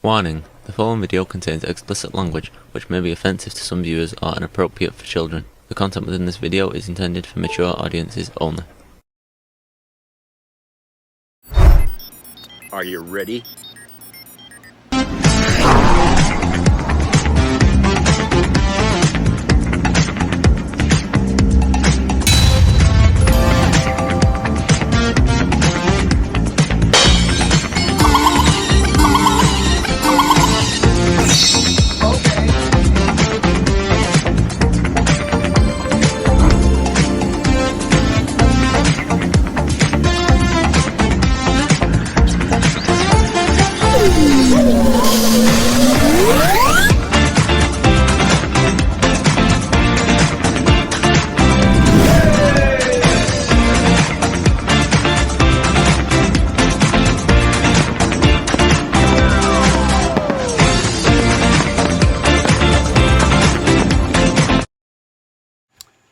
Warning: the following video contains explicit language which may be offensive to some viewers or inappropriate for children. The content within this video is intended for mature audiences only. Are you ready?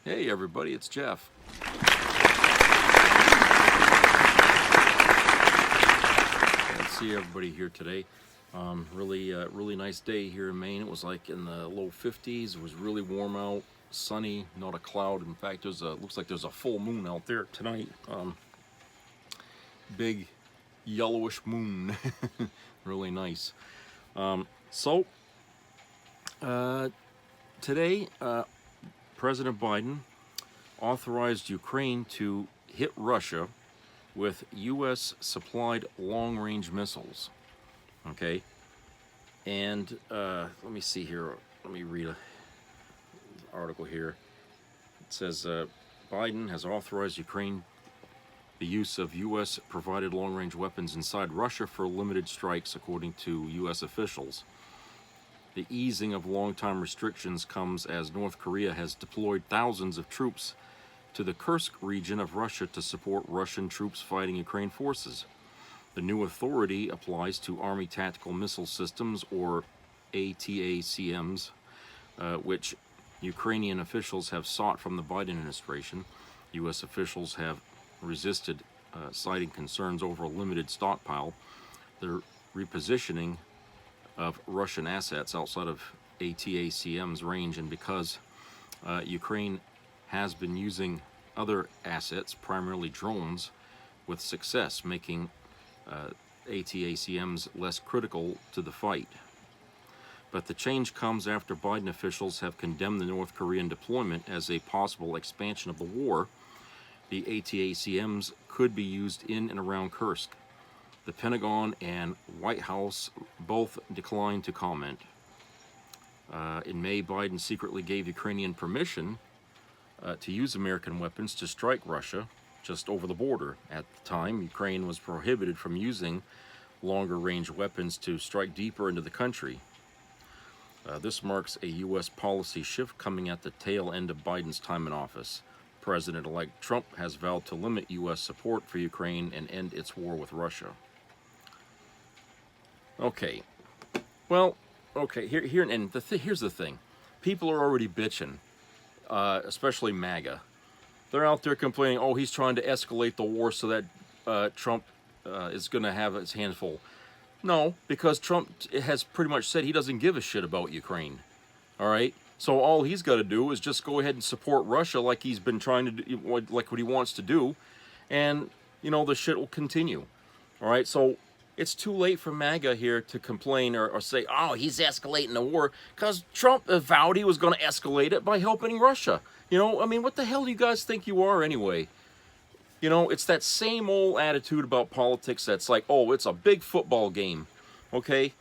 Hey everybody, it's Jeff. Good to see everybody here today. Really nice day here in Maine. It was like in the low 50s. It was really warm out, sunny, not a cloud. In fact, looks like there's a full moon out there tonight. Big yellowish moon. Really nice. Today, President Biden authorized Ukraine to hit Russia with U.S. supplied long-range missiles. Okay, and let me see here. Let me read an article here. It says Biden has authorized Ukraine the use of U.S. provided long-range weapons inside Russia for limited strikes, according to U.S. officials. The easing of long-time restrictions comes as North Korea has deployed thousands of troops to the Kursk region of Russia to support Russian troops fighting Ukraine forces. The new authority applies to Army Tactical Missile Systems, or ATACMs, which Ukrainian officials have sought from the Biden administration. U.S. officials have resisted, citing concerns over a limited stockpile. The repositioning of Russian assets outside of ATACM's range, and because Ukraine has been using other assets, primarily drones, with success, making ATACMs less critical to the fight. But the change comes after Biden officials have condemned the North Korean deployment as a possible expansion of the war. The ATACMs could be used in and around Kursk. The Pentagon and White House both declined to comment. In May, Biden secretly gave Ukrainian permission to use American weapons to strike Russia just over the border. At the time, Ukraine was prohibited from using longer-range weapons to strike deeper into the country. This marks a U.S. policy shift coming at the tail end of Biden's time in office. President-elect Trump has vowed to limit U.S. support for Ukraine and end its war with Russia. Okay, well, okay, here's the thing. People are already bitching, especially MAGA. They're out there complaining, oh, he's trying to escalate the war so that Trump is going to have his hands full. No, because Trump has pretty much said he doesn't give a shit about Ukraine, all right? So all he's got to do is just go ahead and support Russia like he's been trying to do, like what he wants to do, and, you know, the shit will continue, all right? So it's too late for MAGA here to complain or say, oh, he's escalating the war, because Trump vowed he was going to escalate it by helping Russia. You know, I mean, what the hell do you guys think you are anyway? You know, it's that same old attitude about politics that's like, oh, it's a big football game, okay?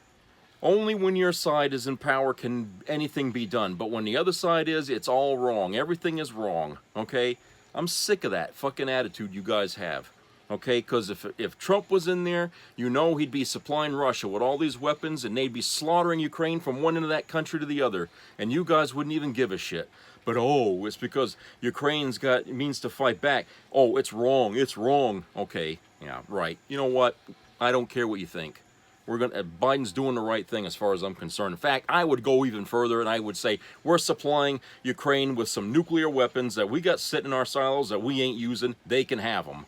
Only when your side is in power can anything be done, but when the other side is, it's all wrong. Everything is wrong, okay? I'm sick of that fucking attitude you guys have. Okay, because if Trump was in there, you know he'd be supplying Russia with all these weapons, and they'd be slaughtering Ukraine from one end of that country to the other, and you guys wouldn't even give a shit. But oh, it's because Ukraine's got means to fight back. Oh, it's wrong. It's wrong. Okay, yeah, right. You know what? I don't care what you think. Biden's doing the right thing as far as I'm concerned. In fact, I would go even further and I would say we're supplying Ukraine with some nuclear weapons that we got sitting in our silos that we ain't using. They can have them.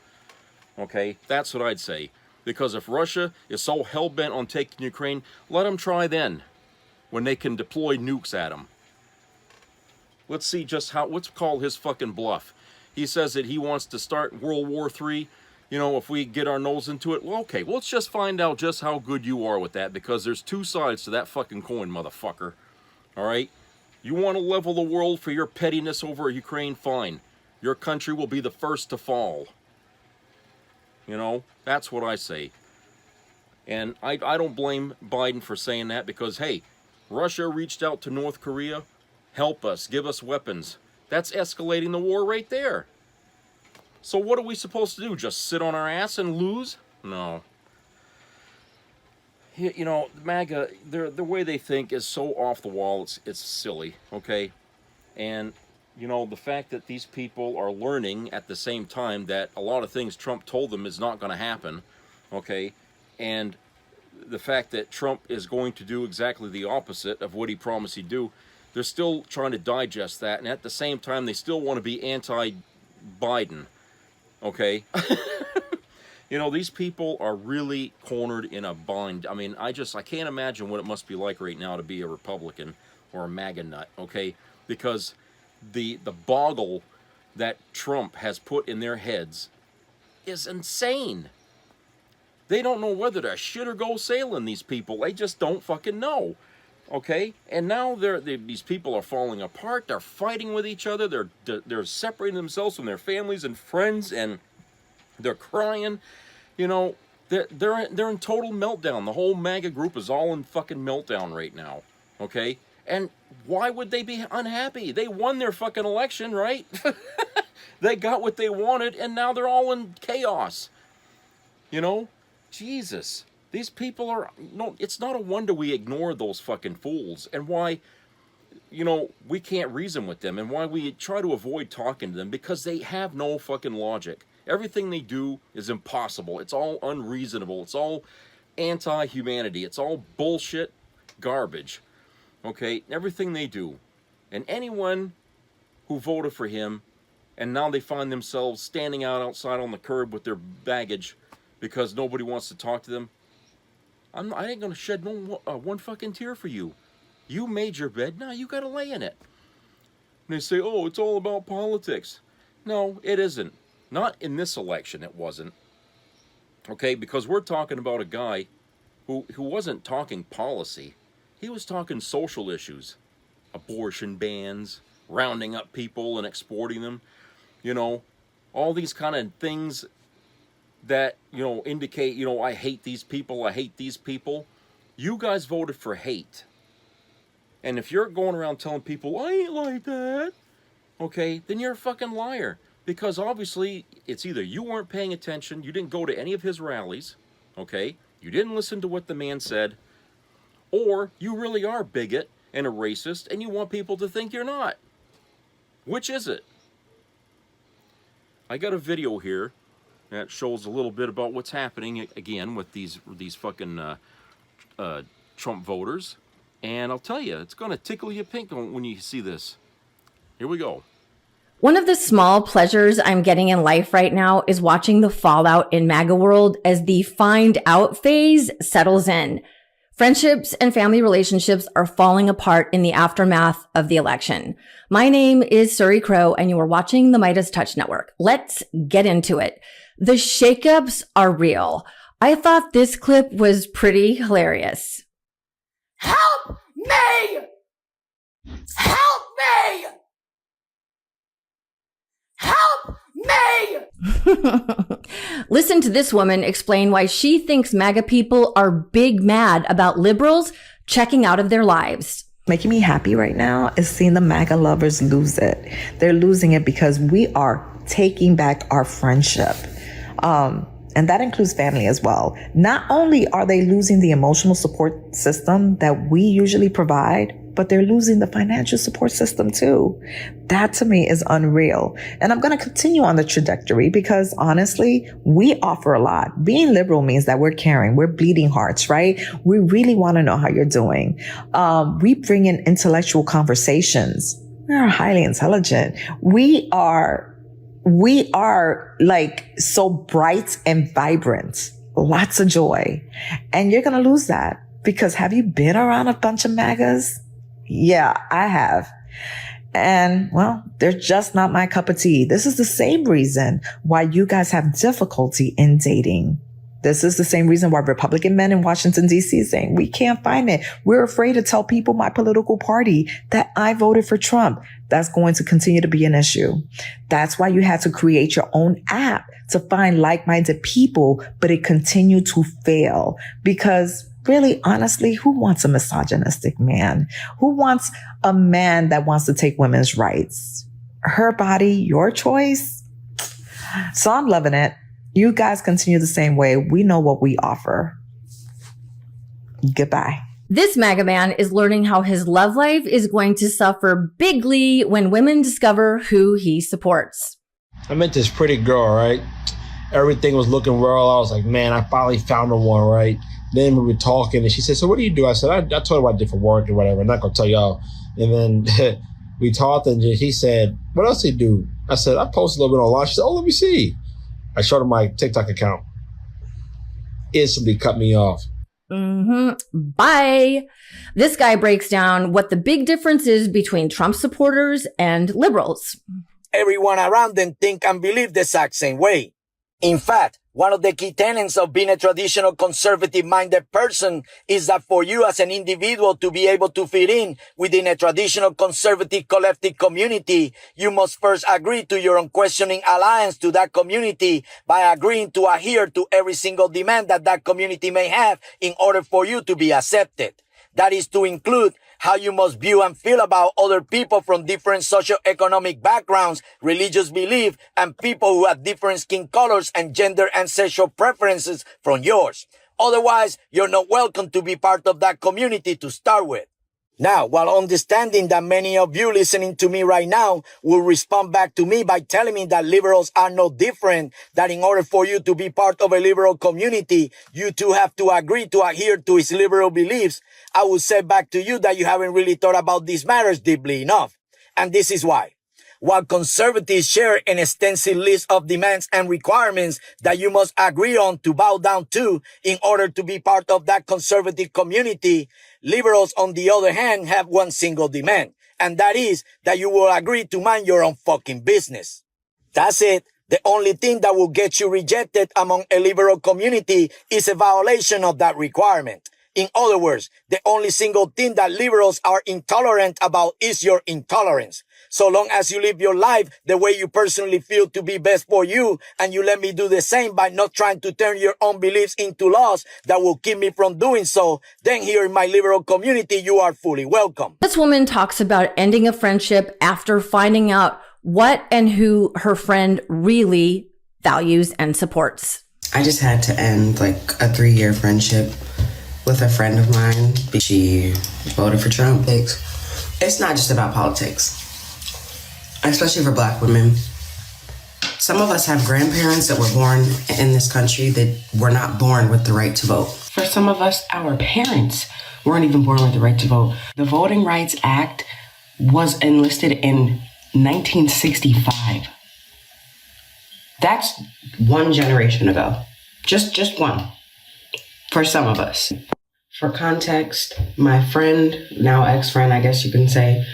Okay, that's what I'd say. Because if Russia is so hell-bent on taking Ukraine, let them try then, when they can deploy nukes at them. Let's see just how, let's call his fucking bluff. He says that he wants to start World War III, you know, if we get our nose into it. Well, okay, well, let's just find out just how good you are with that, because there's two sides to that fucking coin, motherfucker. All right? You want to level the world for your pettiness over Ukraine? Fine. Your country will be the first to fall. You know, that's what I say. And I don't blame Biden for saying that, because, hey, Russia reached out to North Korea. Help us, give us weapons. That's escalating the war right there. So what are we supposed to do? Just sit on our ass and lose? No. You know, MAGA, the way they think is so off the wall, it's silly, okay? And, you know, the fact that these people are learning at the same time that a lot of things Trump told them is not going to happen, okay? And the fact that Trump is going to do exactly the opposite of what he promised he'd do, they're still trying to digest that, and at the same time, they still want to be anti-Biden, okay? You know, these people are really cornered in a bind. I mean, I can't imagine what it must be like right now to be a Republican or a MAGA nut, okay? Because the boggle that Trump has put in their heads is insane. They don't know whether to shit or go sailing, these people. They just don't fucking know, okay? And now these people are falling apart. They're fighting with each other. They're separating themselves from their families and friends, and they're crying. You know, they're in total meltdown. The whole MAGA group is all in fucking meltdown right now, okay? And why would they be unhappy? They won their fucking election, right? They got what they wanted, and now they're all in chaos. You know? Jesus. These people are... No, it's not a wonder we ignore those fucking fools, and why, you know, we can't reason with them, and why we try to avoid talking to them, because they have no fucking logic. Everything they do is impossible. It's all unreasonable. It's all anti-humanity. It's all bullshit garbage. Okay? Everything they do. And anyone who voted for him, and now they find themselves standing outside on the curb with their baggage because nobody wants to talk to them, I ain't going to shed one fucking tear for you. You made your bed. Now you got to lay in it. And they say, oh, it's all about politics. No, it isn't. Not in this election, it wasn't. Okay, because we're talking about a guy who wasn't talking policy. He was talking social issues. Abortion bans, rounding up people and exporting them. You know, all these kind of things that, you know, indicate, you know, I hate these people, I hate these people. You guys voted for hate. And if you're going around telling people, I ain't like that, okay, then you're a fucking liar. Because obviously, it's either you weren't paying attention, you didn't go to any of his rallies, okay, you didn't listen to what the man said, or you really are a bigot and a racist, and you want people to think you're not. Which is it? I got a video here that shows a little bit about what's happening, again, with these fucking Trump voters. And I'll tell you, it's going to tickle you pink when you see this. Here we go. One of the small pleasures I'm getting in life right now is watching the fallout in MAGA world as the find out phase settles in. Friendships and family relationships are falling apart in the aftermath of the election. My name is Suri Crow, and you are watching the Midas Touch Network. Let's get into it. The shakeups are real. I thought this clip was pretty hilarious. Help me! Help me! Help me! Listen to this woman explain why she thinks MAGA people are big mad about liberals checking out of their lives. Making me happy right now is seeing the MAGA lovers lose it. They're losing it because we are taking back our friendship. And that includes family as well. Not only are they losing the emotional support system that we usually provide, but they're losing the financial support system too. That to me is unreal. And I'm going to continue on the trajectory because honestly, we offer a lot. Being liberal means that we're caring, we're bleeding hearts, right? We really want to know how you're doing. We bring in intellectual conversations. We are highly intelligent. We are like so bright and vibrant. lots of joy. And you're going to lose that because have you been around a bunch of MAGAs? Yeah, I have. And well, they're just not my cup of tea. This is the same reason why you guys have difficulty in dating. This is the same reason why Republican men in Washington, D.C. saying we can't find it. We're afraid to tell people my political party that I voted for Trump. That's going to continue to be an issue. That's why you had to create your own app to find like-minded people, but it continued to fail because really, honestly, who wants a misogynistic man? Who wants a man that wants to take women's rights? Her body, your choice. So I'm loving it. You guys continue the same way. We know what we offer. Goodbye. This MAGA man is learning how his love life is going to suffer bigly when women discover who he supports. I met this pretty girl, right? Everything was looking well. I was like, man, I finally found the one, right? Then we were talking and she said, so what do you do? I said, I told her what I did for work or whatever. I'm not going to tell y'all. And then we talked and he said, what else do you do? I said, I post a little bit online. She said, oh, let me see. I showed her my TikTok account. Instantly cut me off. Bye. This guy breaks down what the big difference is between Trump supporters and liberals. Everyone around them think and believe the exact same way. In fact, one of the key tenets of being a traditional conservative-minded person is that for you as an individual to be able to fit in within a traditional conservative collective community, you must first agree to your unquestioning alliance to that community by agreeing to adhere to every single demand that that community may have in order for you to be accepted. That is to include how you must view and feel about other people from different socioeconomic backgrounds, religious belief, and people who have different skin colors and gender and sexual preferences from yours. Otherwise, you're not welcome to be part of that community to start with. Now, while understanding that many of you listening to me right now will respond back to me by telling me that liberals are no different, that in order for you to be part of a liberal community, you too have to agree to adhere to its liberal beliefs, I will say back to you that you haven't really thought about these matters deeply enough. And this is why. While conservatives share an extensive list of demands and requirements that you must agree on to bow down to in order to be part of that conservative community, liberals, on the other hand, have one single demand, and that is that you will agree to mind your own fucking business. That's it. The only thing that will get you rejected among a liberal community is a violation of that requirement. In other words, the only single thing that liberals are intolerant about is your intolerance. So long as you live your life the way you personally feel to be best for you, and you let me do the same by not trying to turn your own beliefs into laws that will keep me from doing so, then here in my liberal community, you are fully welcome. This woman talks about ending a friendship after finding out what and who her friend really values and supports. I just had to end like a 3-year friendship with a friend of mine. She voted for Trump. It's not just about politics, especially for Black women. Some of us have grandparents that were born in this country that were not born with the right to vote. For some of us, our parents weren't even born with the right to vote. The Voting Rights Act was enlisted in 1965. That's one generation ago. Just one. For some of us. For context, my friend, now ex-friend, I guess you can say,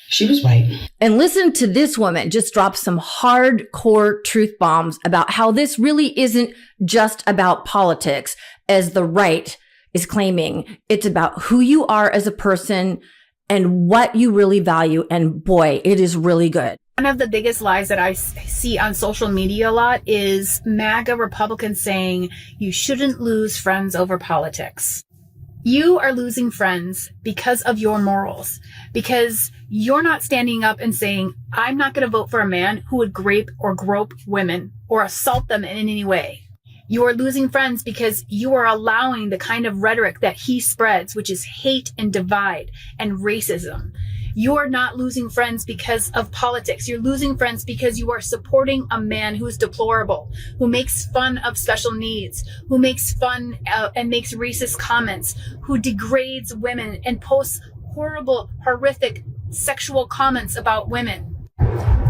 she was white. And listen to this woman just drop some hardcore truth bombs about how this really isn't just about politics, as the right is claiming. It's about who you are as a person and what you really value. And boy, it is really good. One of the biggest lies that I see on social media a lot is MAGA Republicans saying you shouldn't lose friends over politics. You are losing friends because of your morals, because you're not standing up and saying, I'm not going to vote for a man who would grape or grope women or assault them in any way. You are losing friends because you are allowing the kind of rhetoric that he spreads, which is hate and divide and racism. You're not losing friends because of politics. You're losing friends because you are supporting a man who is deplorable, who makes fun of special needs, who makes fun and makes racist comments, who degrades women and posts horrible, horrific sexual comments about women.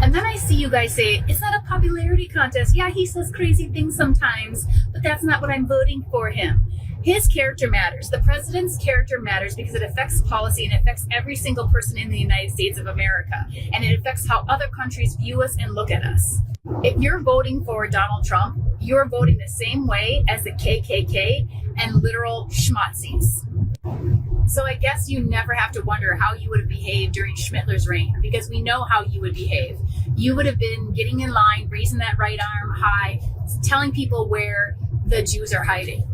And then I see you guys say, it's not a popularity contest. Yeah, he says crazy things sometimes, but that's not what I'm voting for him. His character matters. The president's character matters because it affects policy and it affects every single person in the United States of America. And it affects how other countries view us and look at us. If you're voting for Donald Trump, you're voting the same way as the KKK and literal schmazzies. So I guess you never have to wonder how you would have behaved during Schmittler's reign, because we know how you would behave. You would have been getting in line, raising that right arm high, telling people where the Jews are hiding.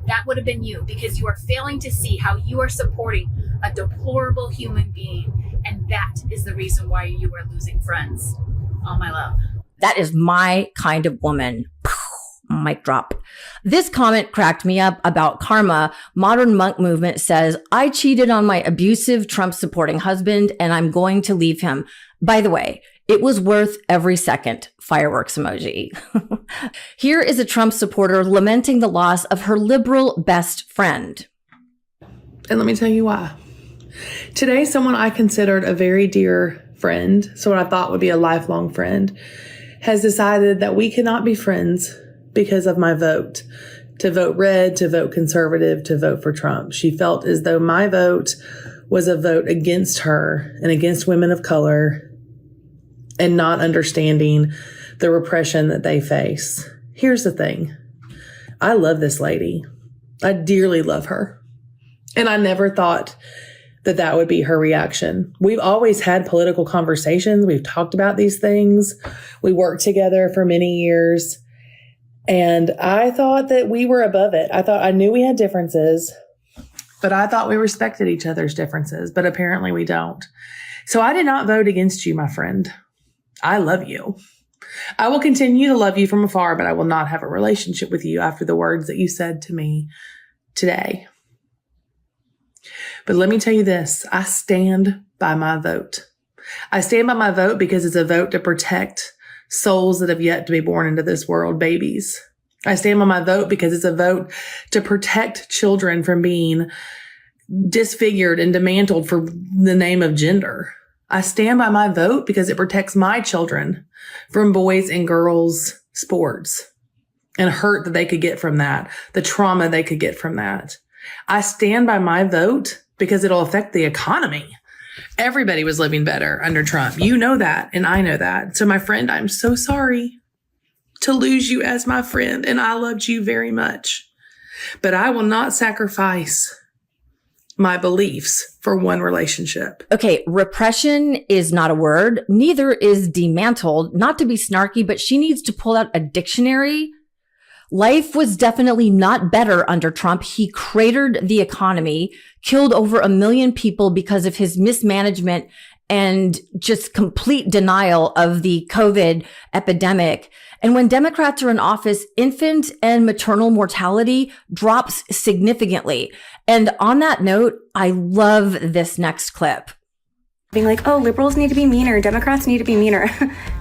That would have been you, because you are failing to see how you are supporting a deplorable human being. And that is the reason why you are losing friends. All my love. That is my kind of woman. Mic drop. This comment cracked me up about karma. Modern Monk Movement says, I cheated on my abusive Trump supporting husband and I'm going to leave him. By the way, it was worth every second. Fireworks emoji. Here is a Trump supporter lamenting the loss of her liberal best friend. And let me tell you why. Today, someone I considered a very dear friend, someone I thought would be a lifelong friend, has decided that we cannot be friends because of my vote. To vote red, to vote conservative, to vote for Trump. She felt as though my vote was a vote against her and against women of color and not understanding the repression that they face. Here's the thing. I love this lady. I dearly love her. And I never thought that that would be her reaction. We've always had political conversations. We've talked about these things. We worked together for many years. And I thought that we were above it. I knew we had differences, but I thought we respected each other's differences, but apparently we don't. So I did not vote against you, my friend. I love you. I will continue to love you from afar, but I will not have a relationship with you after the words that you said to me today. But let me tell you this, I stand by my vote. I stand by my vote because it's a vote to protect souls that have yet to be born into this world, babies. I stand by my vote because it's a vote to protect children from being disfigured and demantled for the name of gender. I stand by my vote because it protects my children from boys and girls sports and hurt that they could get from that, the trauma they could get from that. I stand by my vote because it'll affect the economy. Everybody was living better under Trump. You know that, and I know that. So my friend, I'm so sorry to lose you as my friend, and I loved you very much. But I will not sacrifice my beliefs for one relationship. Okay, repression is not a word. Neither is demantled. Not to be snarky, but she needs to pull out a dictionary. Life was definitely not better under Trump. He cratered the economy, killed over 1 million people because of his mismanagement and just complete denial of the COVID epidemic. And when Democrats are in office, infant and maternal mortality drops significantly. And on that note, I love this next clip. Being like, oh, liberals need to be meaner, Democrats need to be meaner.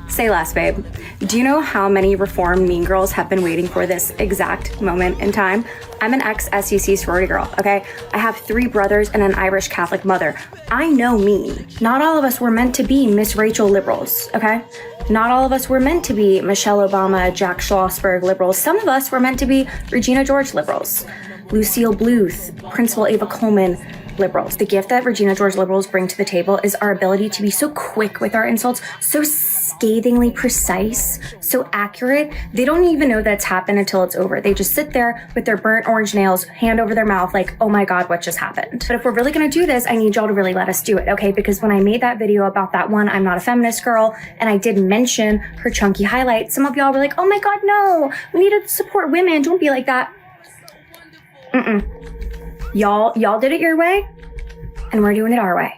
Say less, babe. Do you know how many reform mean girls have been waiting for this exact moment in time? I'm an ex-SEC sorority girl, okay? I have 3 brothers and an Irish Catholic mother. I know mean. Not all of us were meant to be Miss Rachel liberals, okay? Not all of us were meant to be Michelle Obama, Jack Schlossberg liberals. Some of us were meant to be Regina George liberals, Lucille Bluth, Principal Ava Coleman liberals. The gift that Regina George liberals bring to the table is our ability to be so quick with our insults, so scathingly precise, so accurate. They don't even know that's happened until it's over. They just sit there with their burnt orange nails, hand over their mouth like, oh my God, what just happened? But if we're really gonna do this, I need y'all to really let us do it, okay? Because when I made that video about that one I'm not a feminist girl, and I did mention her chunky highlights, some of y'all were like, oh my God, no, we need to support women, don't be like that. Y'all did it your way, and we're doing it our way.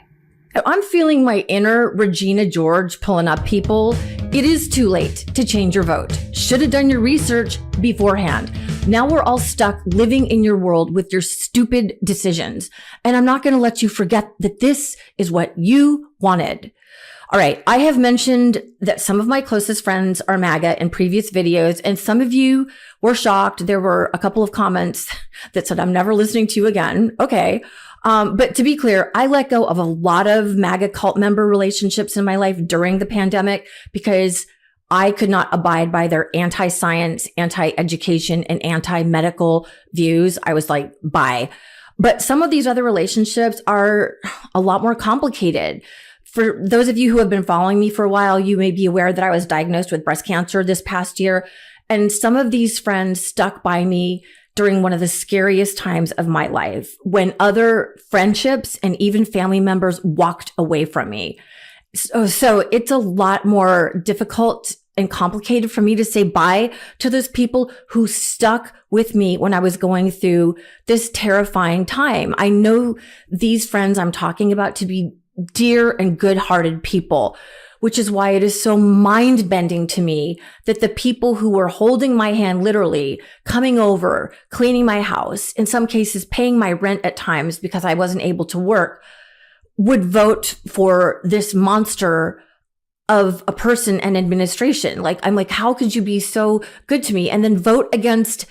I'm feeling my inner Regina George pulling up people. It is too late to change your vote. Should have done your research beforehand. Now we're all stuck living in your world with your stupid decisions. And I'm not going to let you forget that this is what you wanted. All right. I have mentioned that some of my closest friends are MAGA in previous videos, and some of you were shocked. There were a couple of comments that said, I'm never listening to you again. Okay. But to be clear, I let go of a lot of MAGA cult member relationships in my life during the pandemic because I could not abide by their anti-science, anti-education, and anti-medical views. I was like, bye. But some of these other relationships are a lot more complicated. For those of you who have been following me for a while, you may be aware that I was diagnosed with breast cancer this past year. And some of these friends stuck by me during one of the scariest times of my life, when other friendships and even family members walked away from me. So it's a lot more difficult and complicated for me to say bye to those people who stuck with me when I was going through this terrifying time. I know these friends I'm talking about to be dear and good-hearted people, which is why it is so mind-bending to me that the people who were holding my hand, literally coming over, cleaning my house, in some cases paying my rent at times because I wasn't able to work, would vote for this monster of a person and administration. Like, I'm like, how could you be so good to me and then vote against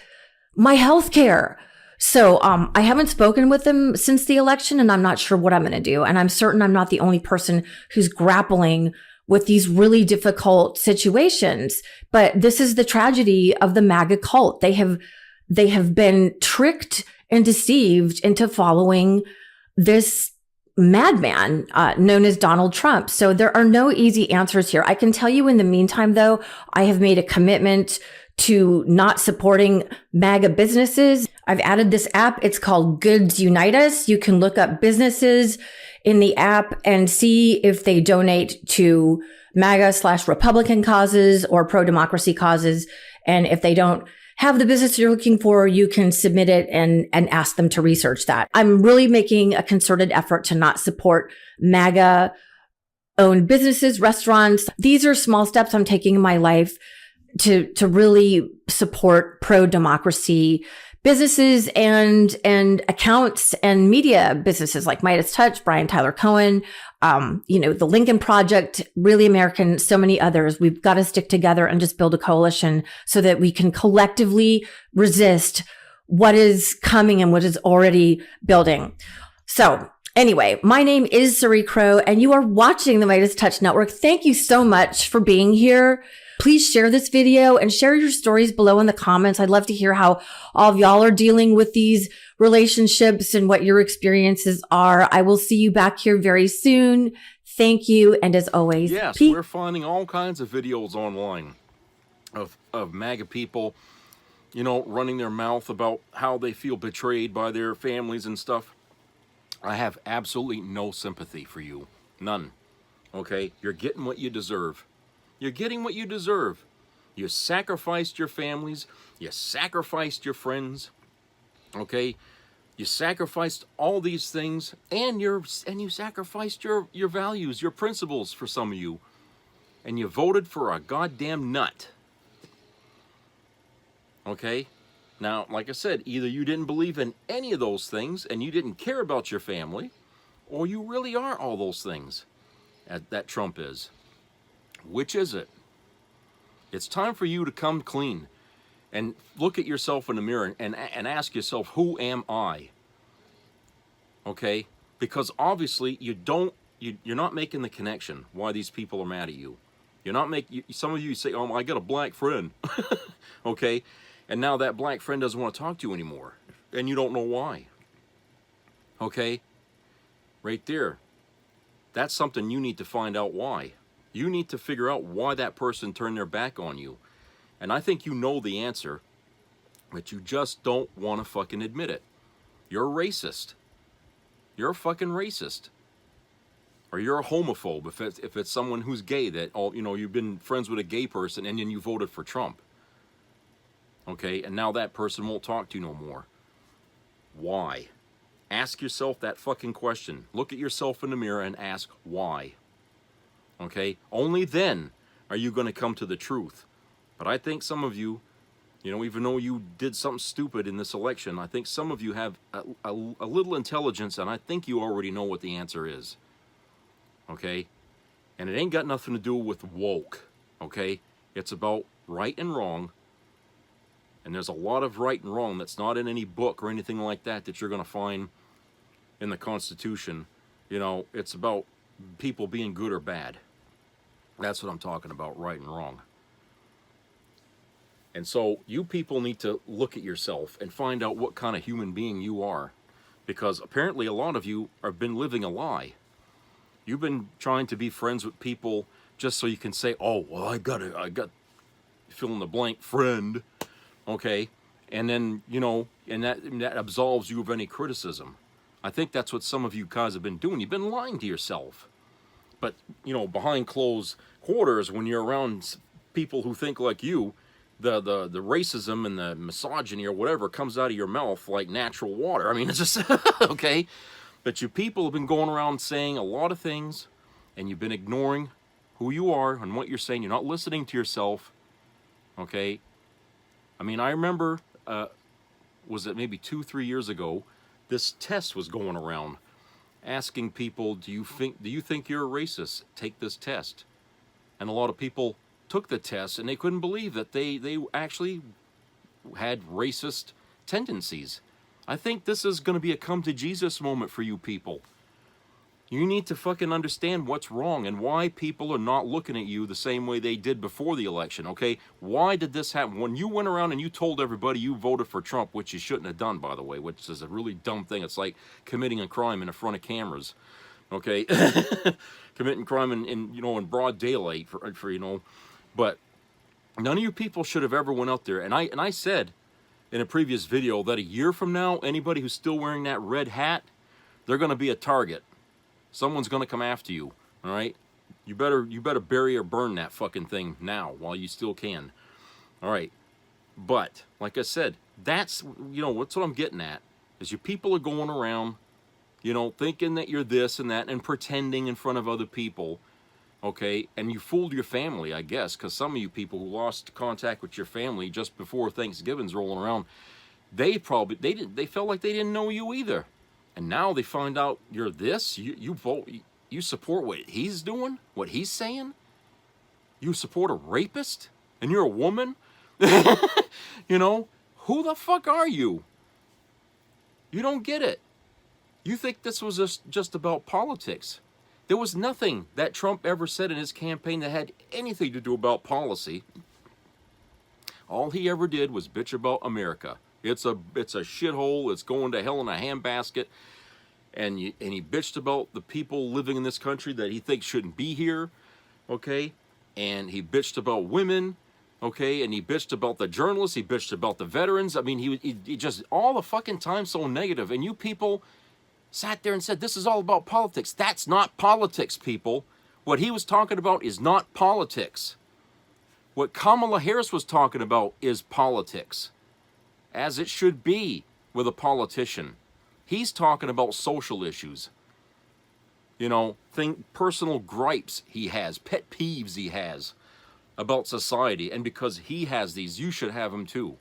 my health care? So, I haven't spoken with them since the election, and I'm not sure what I'm going to do. And I'm certain I'm not the only person who's grappling with these really difficult situations. But this is the tragedy of the MAGA cult. They have been tricked and deceived into following this madman known as Donald Trump. So there are no easy answers here. I can tell you in the meantime, though, I have made a commitment to not supporting MAGA businesses. I've added this app. It's called Goods Unite Us. You can look up businesses in the app and see if they donate to MAGA/Republican causes or pro-democracy causes. And if they don't have the business you're looking for, you can submit it and ask them to research that. I'm really making a concerted effort to not support MAGA owned businesses, restaurants. These are small steps I'm taking in my life to really support pro-democracy businesses and accounts and media businesses like Midas Touch, Brian Tyler Cohen, the Lincoln Project, Really American, so many others. We've got to stick together and just build a coalition so that we can collectively resist what is coming and what is already building. So anyway, my name is Suri Crow and you are watching the Midas Touch Network. Thank you so much for being here. Please share this video and share your stories below in the comments. I'd love to hear how all of y'all are dealing with these relationships and what your experiences are. I will see you back here very soon. Thank you. And as always, yes, we're finding all kinds of videos online of MAGA people, running their mouth about how they feel betrayed by their families and stuff. I have absolutely no sympathy for you. None. Okay? You're getting what you deserve. You're getting what you deserve. You sacrificed your families. You sacrificed your friends. Okay? You sacrificed all these things, and you sacrificed your values, your principles for some of you. And you voted for a goddamn nut. Okay? Now, like I said, either you didn't believe in any of those things and you didn't care about your family, or you really are all those things that Trump is. Which is it? It's time for you to come clean and look at yourself in the mirror and ask yourself, who am I? Okay? Because obviously you're not making the connection why these people are mad at you. Some of you say, oh, I got a black friend. Okay? And now that black friend doesn't want to talk to you anymore. And you don't know why. Okay? Right there. That's something you need to find out why. You need to figure out why that person turned their back on you. And I think you know the answer, but you just don't want to fucking admit it. You're a racist. You're a fucking racist. Or you're a homophobe if it's someone who's gay that, you've been friends with a gay person and then you voted for Trump. Okay, and now that person won't talk to you no more. Why? Ask yourself that fucking question. Look at yourself in the mirror and ask why. Okay? Only then are you going to come to the truth. But I think some of you, even though you did something stupid in this election, I think some of you have a little intelligence, and I think you already know what the answer is. Okay? And it ain't got nothing to do with woke. Okay? It's about right and wrong. And there's a lot of right and wrong that's not in any book or anything like that you're going to find in the Constitution. It's about people being good or bad. That's what I'm talking about, right and wrong. And so you people need to look at yourself and find out what kind of human being you are. Because apparently a lot of you have been living a lie. You've been trying to be friends with people just so you can say, oh, well, I got fill in the blank friend, okay? And then, you know, and that absolves you of any criticism. I think that's what some of you guys have been doing. You've been lying to yourself. But, you know, behind closed quarters, when you're around people who think like you, the racism and the misogyny or whatever comes out of your mouth like natural water. I mean, it's just, okay? But you people have been going around saying a lot of things, and you've been ignoring who you are and what you're saying. You're not listening to yourself, okay? I mean, I remember, was it maybe 2-3 years ago, this test was going around asking people, do you think you're a racist? Take this test. And a lot of people took the test and they couldn't believe that they actually had racist tendencies. I think this is going to be a come to Jesus moment for you people. You need to fucking understand what's wrong and why people are not looking at you the same way they did before the election, okay? Why did this happen? When you went around and you told everybody you voted for Trump, which you shouldn't have done, by the way, which is a really dumb thing. It's like committing a crime in front of cameras, okay? Committing crime in you know, in broad daylight for you know. But none of you people should have ever went out there. And I said in a previous video that a year from now, anybody who's still wearing that red hat, they're going to be a target. Someone's going to come after you, all right? You better bury or burn that fucking thing now while you still can, all right? But, like I said, that's, you know, that's what I'm getting at, is you people are going around, you know, thinking that you're this and that and pretending in front of other people, okay? And you fooled your family, I guess, because some of you people who lost contact with your family just before Thanksgiving's rolling around, they felt like they didn't know you either. And now they find out you're this, you vote, you support what he's doing, what he's saying? You support a rapist? And you're a woman? You know, who the fuck are you? You don't get it. You think this was just about politics. There was nothing that Trump ever said in his campaign that had anything to do about policy. All he ever did was bitch about America. It's a shithole. It's going to hell in a handbasket. And he bitched about the people living in this country that he thinks shouldn't be here, okay? And he bitched about women, okay? And he bitched about the journalists. He bitched about the veterans. I mean, he just all the fucking time so negative. And you people sat there and said, this is all about politics. That's not politics, people. What he was talking about is not politics. What Kamala Harris was talking about is politics, as it should be with a politician. He's talking about social issues. You know, personal gripes he has, pet peeves he has about society. And because he has these, you should have them too.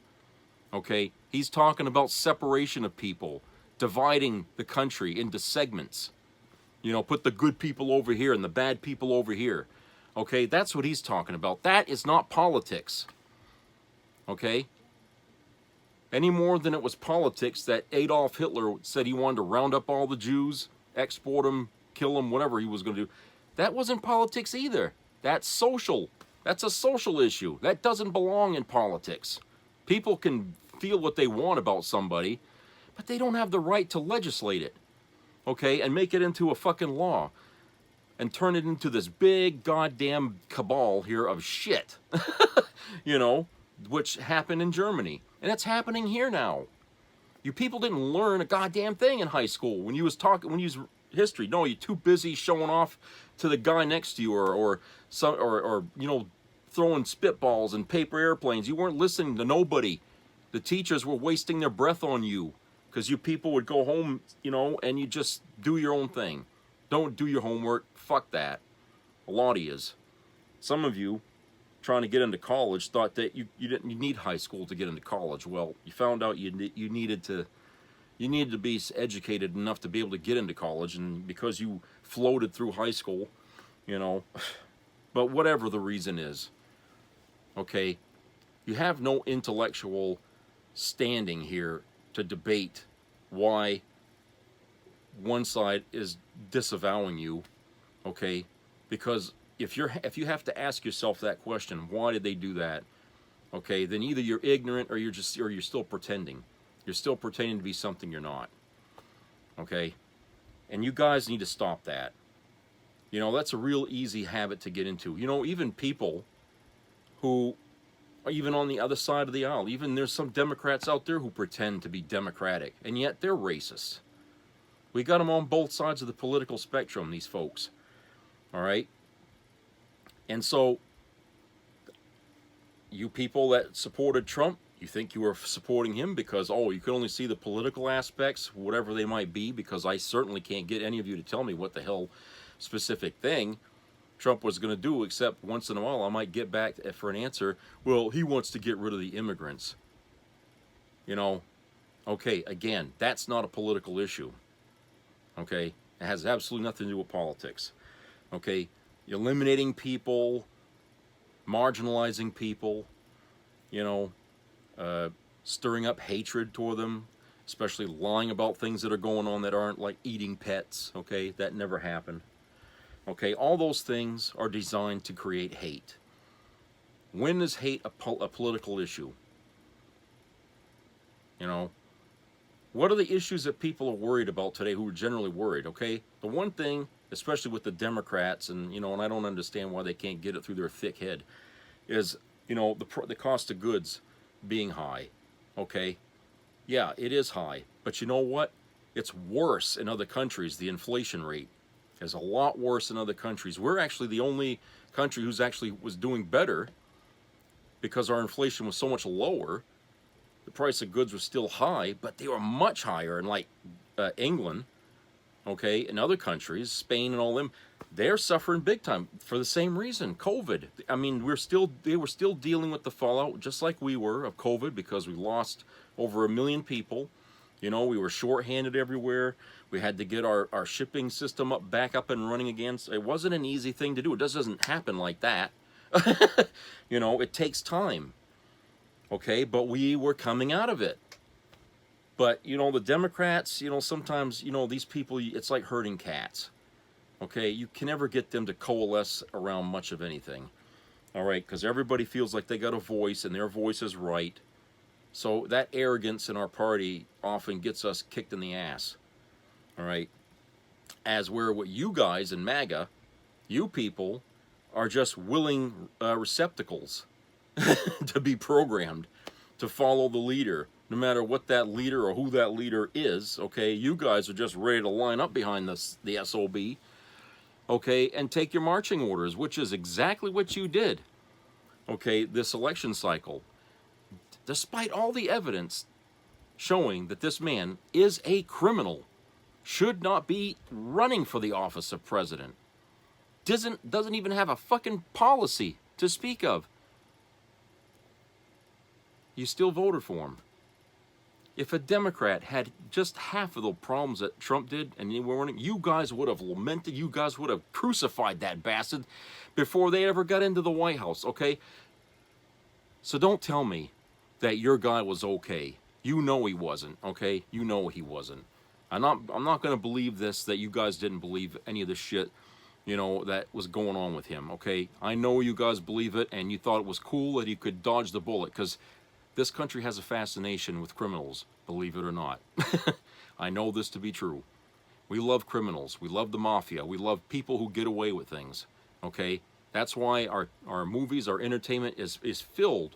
Okay? He's talking about separation of people, dividing the country into segments. You know, put the good people over here and the bad people over here. Okay? That's what he's talking about. That is not politics. Okay? Any more than it was politics that Adolf Hitler said he wanted to round up all the Jews, export them, kill them, whatever he was going to do. That wasn't politics either. That's social. That's a social issue. That doesn't belong in politics. People can feel what they want about somebody, but they don't have the right to legislate it, okay, and make it into a fucking law and turn it into this big goddamn cabal here of shit, you know, which happened in Germany. And it's happening here now. You people didn't learn a goddamn thing in high school when you was history. No, you're too busy showing off to the guy next to you or you know, throwing spitballs and paper airplanes. You weren't listening to nobody. The teachers were wasting their breath on you because you people would go home, you know, and you just do your own thing. Don't do your homework. Fuck that. A lot of yous. Some of you trying to get into college thought that you need high school to get into college. Well, you found out you needed to be educated enough to be able to get into college, and because you floated through high school, you know, but whatever the reason is, okay, you have no intellectual standing here to debate why one side is disavowing you, okay, because if you have to ask yourself that question, why did they do that? okay, then either you're ignorant or you're still pretending. You're still pretending to be something you're not. Okay? And you guys need to stop that. You know, that's a real easy habit to get into. You know, even people who are even on the other side of the aisle, even there's some Democrats out there who pretend to be Democratic, and yet they're racist. We got them on both sides of the political spectrum, these folks. All right? And so, you people that supported Trump, you think you were supporting him because, oh, you can only see the political aspects, whatever they might be, because I certainly can't get any of you to tell me what the hell specific thing Trump was going to do, except once in a while I might get back for an answer, well, he wants to get rid of the immigrants. You know, okay, again, that's not a political issue. Okay? It has absolutely nothing to do with politics. Okay? Eliminating people, marginalizing people, you know, stirring up hatred toward them, especially lying about things that are going on that aren't, like eating pets, okay? That never happened. Okay, all those things are designed to create hate. When is hate a political issue? You know, what are the issues that people are worried about today who are generally worried, okay? The one thing, especially with the Democrats, and, you know, and I don't understand why they can't get it through their thick head, is, you know, the cost of goods being high, okay? Yeah, it is high, but you know what? It's worse in other countries. The inflation rate is a lot worse in other countries. We're actually the only country who's actually was doing better because our inflation was so much lower. The price of goods was still high, but they were much higher in like England, okay, in other countries, Spain and all them. They're suffering big time for the same reason, COVID. I mean, they were still dealing with the fallout just like we were of COVID because we lost over 1 million people. You know, we were short-handed everywhere. We had to get our shipping system back up and running again. So it wasn't an easy thing to do. It just doesn't happen like that. You know, it takes time. Okay, but we were coming out of it. But, you know, the Democrats, you know, sometimes, you know, these people, it's like herding cats. Okay, you can never get them to coalesce around much of anything. All right, because everybody feels like they got a voice and their voice is right. So that arrogance in our party often gets us kicked in the ass. All right, as where what you guys in MAGA, you people, are just willing receptacles to be programmed to follow the leader. No matter what that leader or who that leader is, okay, you guys are just ready to line up behind the SOB, okay, and take your marching orders, which is exactly what you did, okay, this election cycle. Despite all the evidence showing that this man is a criminal, should not be running for the office of president, doesn't even have a fucking policy to speak of, you still voted for him. If a Democrat had just half of the problems that Trump did and they were running, you guys would have lamented, you guys would have crucified that bastard before they ever got into the White House, okay? So don't tell me that your guy was okay. You know he wasn't, okay? You know he wasn't. I'm not going to believe this, that you guys didn't believe any of the shit, you know, that was going on with him, okay? I know you guys believe it and you thought it was cool that he could dodge the bullet because this country has a fascination with criminals, believe it or not. I know this to be true. We love criminals. We love the mafia. We love people who get away with things, okay? That's why our movies, our entertainment is filled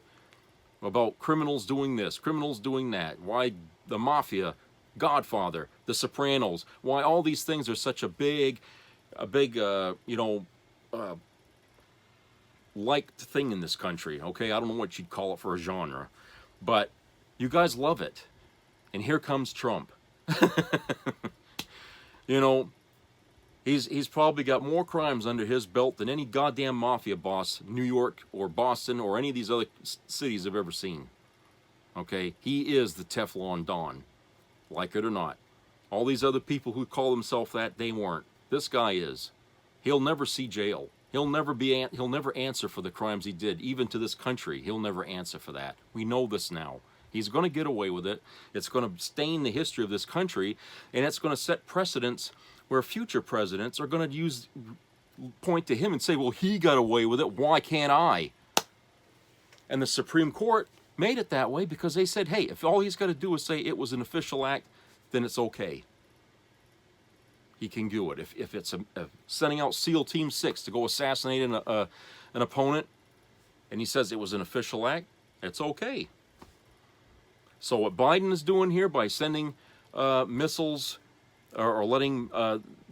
about criminals doing this, criminals doing that. Why the mafia, Godfather, The Sopranos, why all these things are such a big, you know, liked thing in this country, okay? I don't know what you'd call it for a genre. But you guys love it. And here comes Trump. You know, he's probably got more crimes under his belt than any goddamn mafia boss, New York or Boston or any of these other cities have ever seen. Okay? He is the Teflon Don. Like it or not. All these other people who call themselves that, they weren't. This guy is. He'll never see jail. He'll never answer for the crimes he did, even to this country. He'll never answer for that. We know this now. He's going to get away with it. It's going to stain the history of this country, and it's going to set precedents where future presidents are going to point to him and say, well, he got away with it. Why can't I? And the Supreme Court made it that way because they said, hey, if all he's got to do is say it was an official act, then it's okay. He can do it. If it's sending out SEAL Team 6 to go assassinate an opponent, and he says it was an official act, it's okay. So what Biden is doing here by sending missiles or letting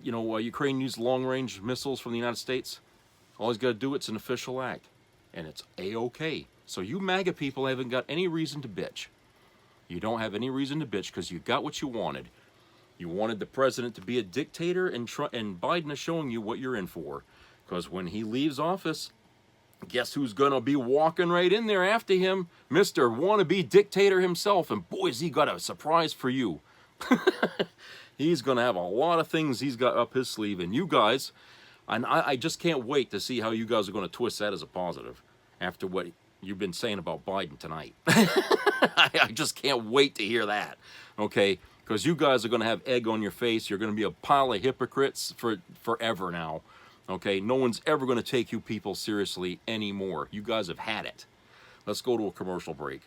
Ukraine use long-range missiles from the United States, all he's got to do, it's an official act, and it's a-okay. So you MAGA people haven't got any reason to bitch. You don't have any reason to bitch because you got what you wanted. You wanted the president to be a dictator, and Biden is showing you what you're in for. Because when he leaves office, guess who's going to be walking right in there after him? Mr. Wannabe Dictator himself. And boy, has he got a surprise for you. He's going to have a lot of things he's got up his sleeve. And you guys, and I just can't wait to see how you guys are going to twist that as a positive after what you've been saying about Biden tonight. I just can't wait to hear that. Okay? Because you guys are going to have egg on your face. You're going to be a pile of hypocrites forever now. Okay? No one's ever going to take you people seriously anymore. You guys have had it. Let's go to a commercial break.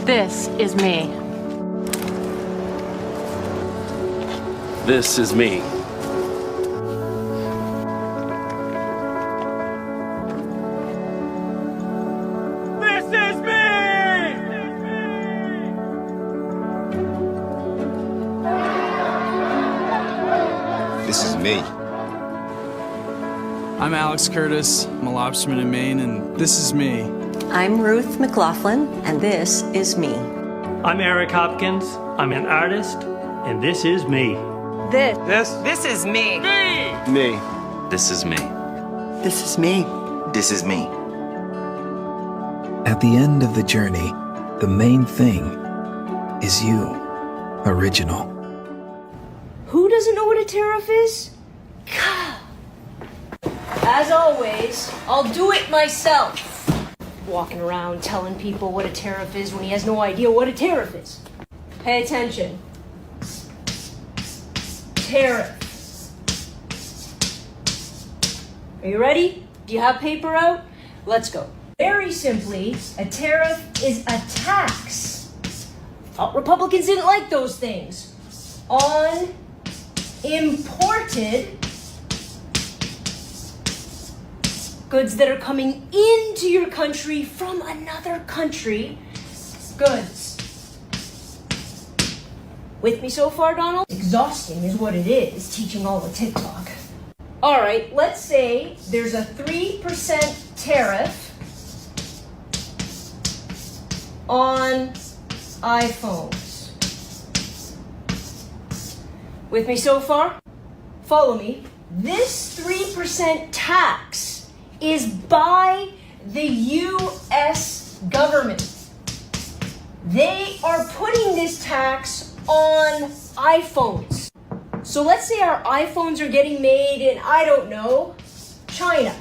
This is me. This is me. This is me! This is me. I'm Alex Curtis. I'm a lobsterman in Maine, and this is me. I'm Ruth McLaughlin, and this is me. I'm Eric Hopkins. I'm an artist, and this is me. This is me. Me. This is me. This is me. This is me. At the end of the journey, the main thing is you, original. Who doesn't know what a tariff is? As always, I'll do it myself. Walking around telling people what a tariff is when he has no idea what a tariff is. Pay attention. Tariff. Are you ready? Do you have paper out? Let's go. Very simply, a tariff is a tax. Thought Republicans didn't like those things. On imported goods that are coming into your country from another country. Goods. With me so far, Donald? Exhausting is what it is, teaching all the TikTok. All right, let's say there's a 3% tariff on iPhones. With me so far? Follow me. This 3% tax is by the U.S. government. They are putting this tax on iPhones. So let's say our iPhones are getting made in, I don't know, China.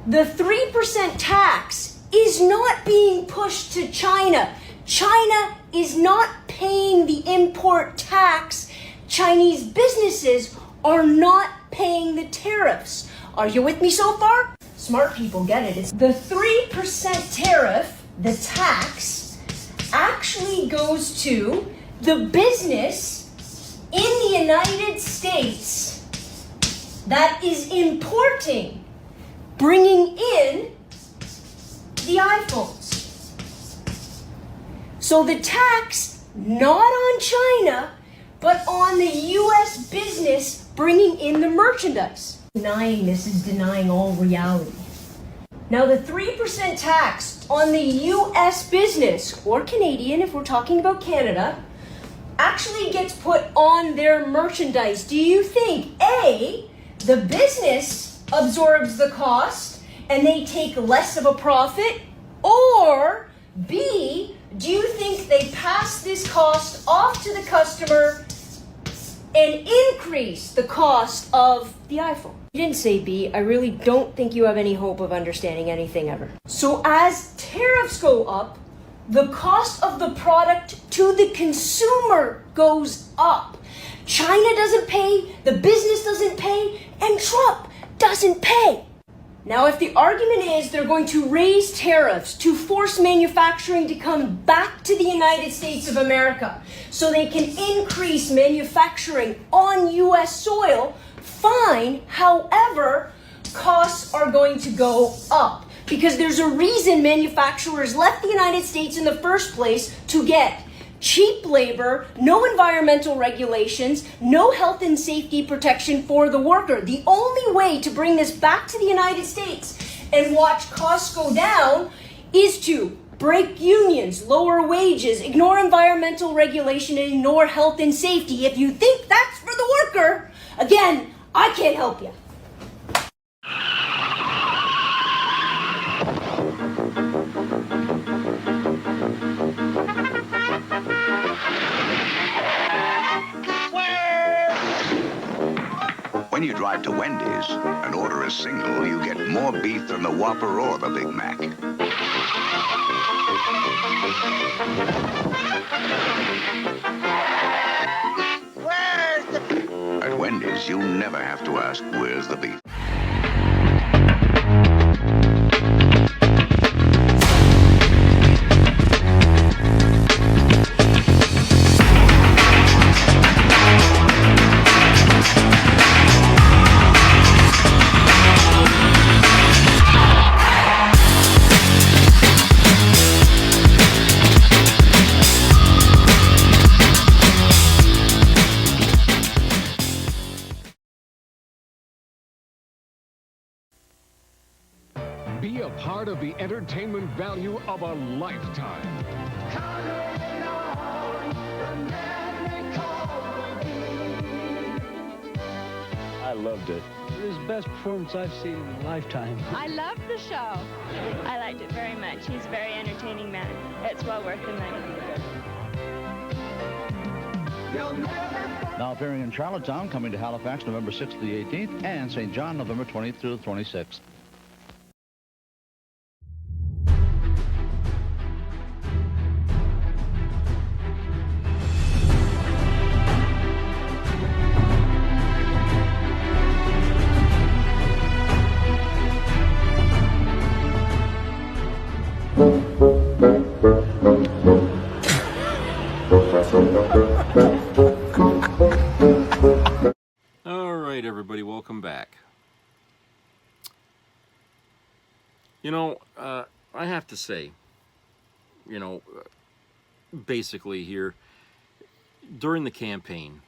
The 3% tax is not being pushed to China. China is not paying the import tax. Chinese businesses are not paying the tariffs. Are you with me so far? Smart people get it. It's the 3% tariff, the tax, actually goes to the business in the United States that is importing, bringing in the iPhones. So the tax, not on China, but on the U.S. business bringing in the merchandise. Denying this is denying all reality. Now the 3% tax on the U.S. business, or Canadian if we're talking about Canada, actually gets put on their merchandise. Do you think, A, the business absorbs the cost and they take less of a profit? Or B, do you think they pass this cost off to the customer and increase the cost of the iPhone. You didn't say B. I really don't think you have any hope of understanding anything ever. So as tariffs go up, the cost of the product to the consumer goes up. China doesn't pay, the business doesn't pay, and Trump doesn't pay. Now, if the argument is they're going to raise tariffs to force manufacturing to come back to the United States of America so they can increase manufacturing on U.S. soil, fine. However, costs are going to go up because there's a reason manufacturers left the United States in the first place to get cheap labor, no environmental regulations, no health and safety protection for the worker. The only way to bring this back to the United States and watch costs go down is to break unions, lower wages, ignore environmental regulation, and ignore health and safety. If you think that's for the worker, again, I can't help you. When you drive to Wendy's and order a single, you get more beef than the Whopper or the Big Mac. At Wendy's, you never have to ask, where's the beef? Be a part of the entertainment value of a lifetime. I loved it. It was the best performance I've seen in a lifetime. I loved the show. I liked it very much. He's a very entertaining man. It's well worth the money. Now appearing in Charlottetown, coming to Halifax November 6th to the 18th, and St. John November 20th through the 26th. All right, everybody, welcome back. You know, I have to say, you know, basically here, during the campaign,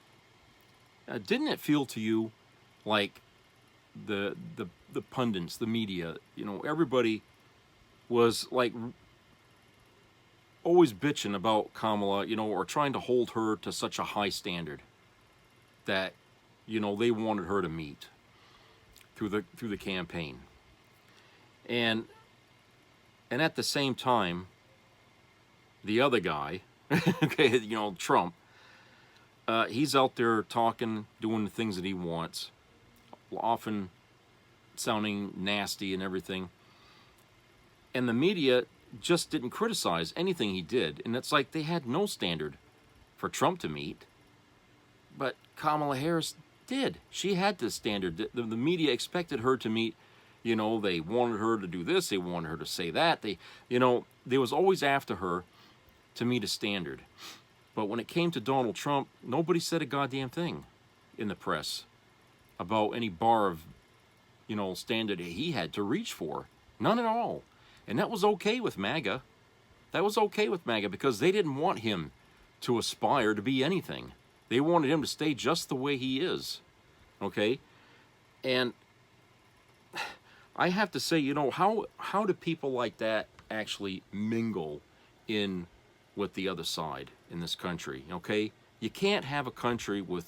didn't it feel to you like the pundits, the media, you know, everybody was like always bitching about Kamala, you know, or trying to hold her to such a high standard that, you know, they wanted her to meet through the campaign. And at the same time, the other guy, okay, you know, Trump, he's out there talking, doing the things that he wants, often sounding nasty and everything. And the media just didn't criticize anything he did. And it's like they had no standard for Trump to meet. But Kamala Harris did. She had this standard. The media expected her to meet, you know, they wanted her to do this, they wanted her to say that. They, you know, they was always after her to meet a standard. But when it came to Donald Trump, nobody said a goddamn thing in the press about any bar of, you know, standard he had to reach for. None at all. And that was okay with MAGA. That was okay with MAGA because they didn't want him to aspire to be anything. They wanted him to stay just the way he is. Okay? And I have to say, you know, how do people like that actually mingle in with the other side in this country? Okay? You can't have a country with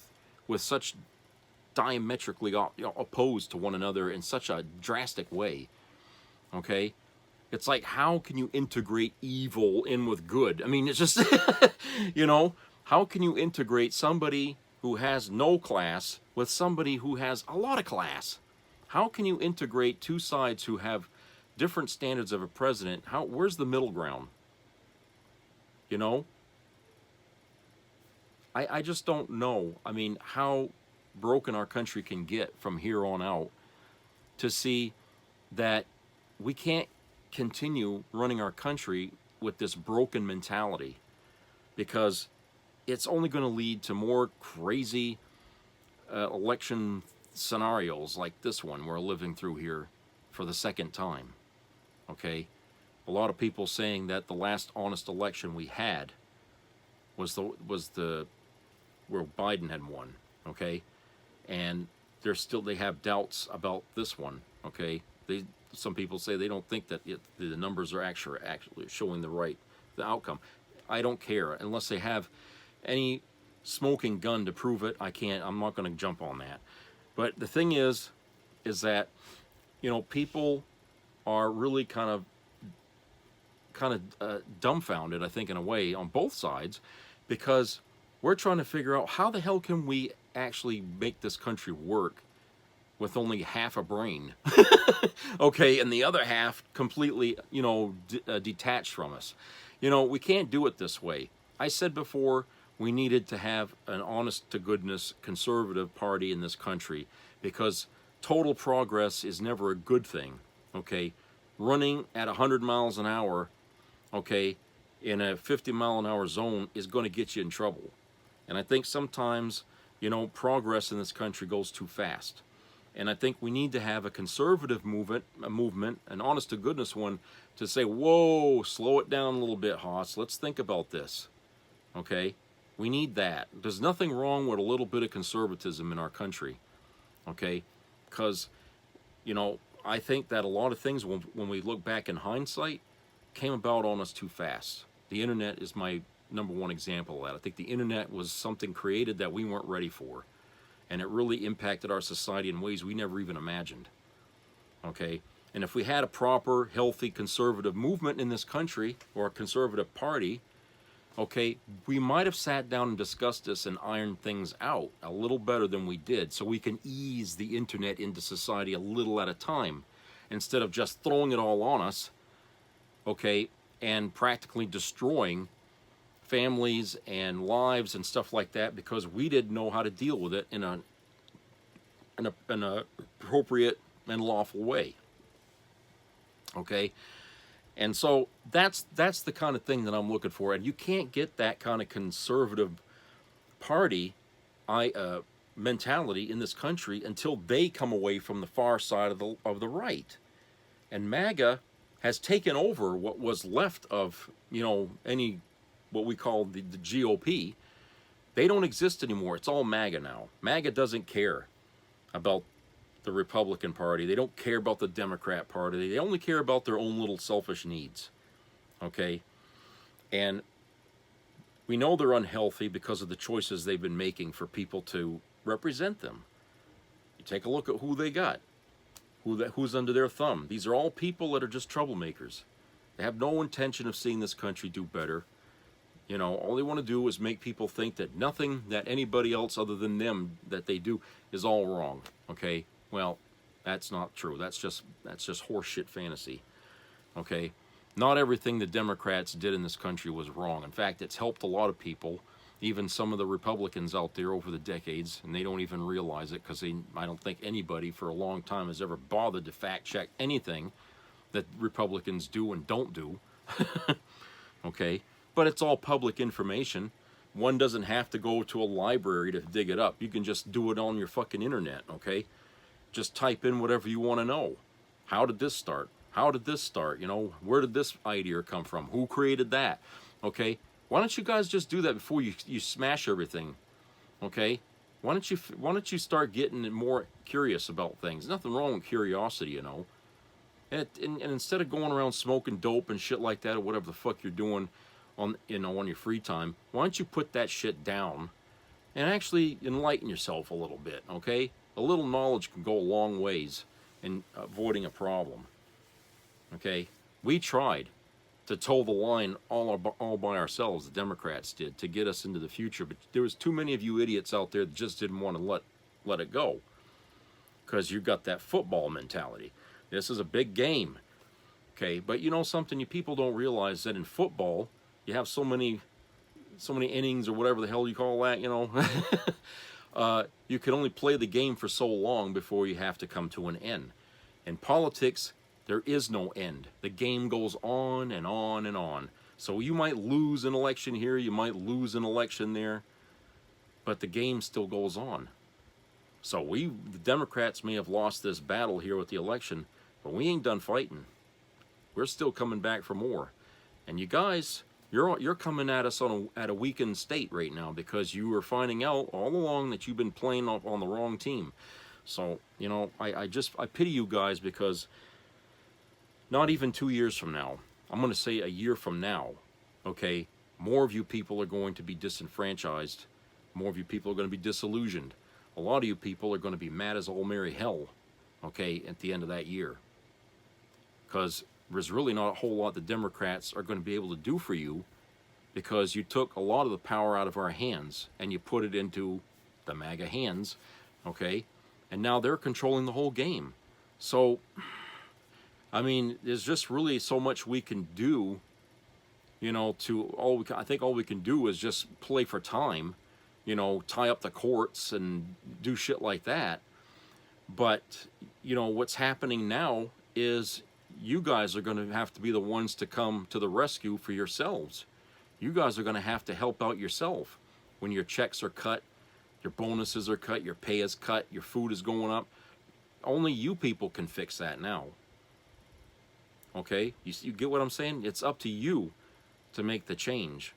such diametrically opposed to one another in such a drastic way. Okay? It's like, how can you integrate evil in with good? I mean, it's just, you know, how can you integrate somebody who has no class with somebody who has a lot of class? How can you integrate two sides who have different standards of a president? Where's the middle ground? You know? I just don't know. I mean, how broken our country can get from here on out to see that we can't continue running our country with this broken mentality, because it's only going to lead to more crazy election scenarios like this one we're living through here for the second time. Okay? A lot of people saying that the last honest election we had was the where Biden had won, okay? And they have doubts about this one, okay? Some people say they don't think that the numbers are actually showing the outcome. I don't care unless they have any smoking gun to prove it. I'm not going to jump on that. But the thing is that, you know, people are really kind of dumbfounded, I think, in a way, on both sides, because we're trying to figure out how the hell can we actually make this country work with only half a brain, okay, and the other half completely, you know, detached from us. You know, we can't do it this way. I said before, we needed to have an honest-to-goodness conservative party in this country, because total progress is never a good thing, okay? Running at 100 miles an hour, okay, in a 50-mile-an-hour zone is going to get you in trouble. And I think sometimes, you know, progress in this country goes too fast. And I think we need to have a conservative movement, an honest-to-goodness one, to say, whoa, slow it down a little bit, Haas. Let's think about this, okay? We need that. There's nothing wrong with a little bit of conservatism in our country, okay? Because, you know, I think that a lot of things, when we look back in hindsight, came about on us too fast. The internet is my number one example of that. I think the internet was something created that we weren't ready for, and it really impacted our society in ways we never even imagined, okay? And if we had a proper, healthy, conservative movement in this country, or a conservative party, okay, we might have sat down and discussed this and ironed things out a little better than we did, so we can ease the internet into society a little at a time, instead of just throwing it all on us, okay, and practically destroying families and lives and stuff like that, because we didn't know how to deal with it in an appropriate and lawful way, okay? And so that's the kind of thing that I'm looking for. And you can't get that kind of conservative party mentality in this country until they come away from the far side of the right. And MAGA has taken over what was left of, you know, what we call the GOP. They don't exist anymore. It's all MAGA now. MAGA doesn't care about the Republican Party. They don't care about the Democrat Party. They only care about their own little selfish needs, okay? And we know they're unhealthy because of the choices they've been making for people to represent them. You take a look at who they got, who's under their thumb. These are all people that are just troublemakers. They have no intention of seeing this country do better. You know, all they want to do is make people think that nothing that anybody else other than them that they do is all wrong, okay? Well, that's not true. That's just horseshit fantasy, okay? Not everything the Democrats did in this country was wrong. In fact, it's helped a lot of people, even some of the Republicans out there over the decades, and they don't even realize it, because I don't think anybody for a long time has ever bothered to fact check anything that Republicans do and don't do, okay? But it's all public information. One doesn't have to go to a library to dig it up. You can just do it on your fucking internet, okay? Just type in whatever you want to know. How did this start? How did this start? You know, where did this idea come from? Who created that? Okay? Why don't you guys just do that before you smash everything? Okay? Why don't you start getting more curious about things? Nothing wrong with curiosity, you know. And instead of going around smoking dope and shit like that, or whatever the fuck you're doing on your free time, why don't you put that shit down and actually enlighten yourself a little bit, okay? A little knowledge can go a long ways in avoiding a problem, okay? We tried. to toe the line all by ourselves. The Democrats did, to get us into the future. But there was too many of you idiots out there that just didn't want to let it go, because you got that football mentality. This is a big game, okay? But you know something, you people don't realize that in football you have so many innings or whatever the hell you call that, you know. You can only play the game for so long before you have to come to an end. In politics, there is no end. The game goes on and on and on. So you might lose an election here, you might lose an election there, but the game still goes on. So the Democrats may have lost this battle here with the election, but we ain't done fighting. We're still coming back for more. And you guys, you're coming at us at a weakened state right now, because you are finding out all along that you've been playing on the wrong team. So, you know, I pity you guys, because not even 2 years from now, I'm going to say a year from now, okay, more of you people are going to be disenfranchised. More of you people are going to be disillusioned. A lot of you people are going to be mad as all merry hell, okay, at the end of that year. Because there's really not a whole lot the Democrats are going to be able to do for you, because you took a lot of the power out of our hands and you put it into the MAGA hands, okay, and now they're controlling the whole game. So, I mean, there's just really so much we can do, you know, I think all we can do is just play for time, you know, tie up the courts and do shit like that. But, you know, what's happening now is you guys are going to have to be the ones to come to the rescue for yourselves. You guys are going to have to help out yourself. When your checks are cut, your bonuses are cut, your pay is cut, your food is going up. Only you people can fix that now. Okay? You get what I'm saying? It's up to you to make the change.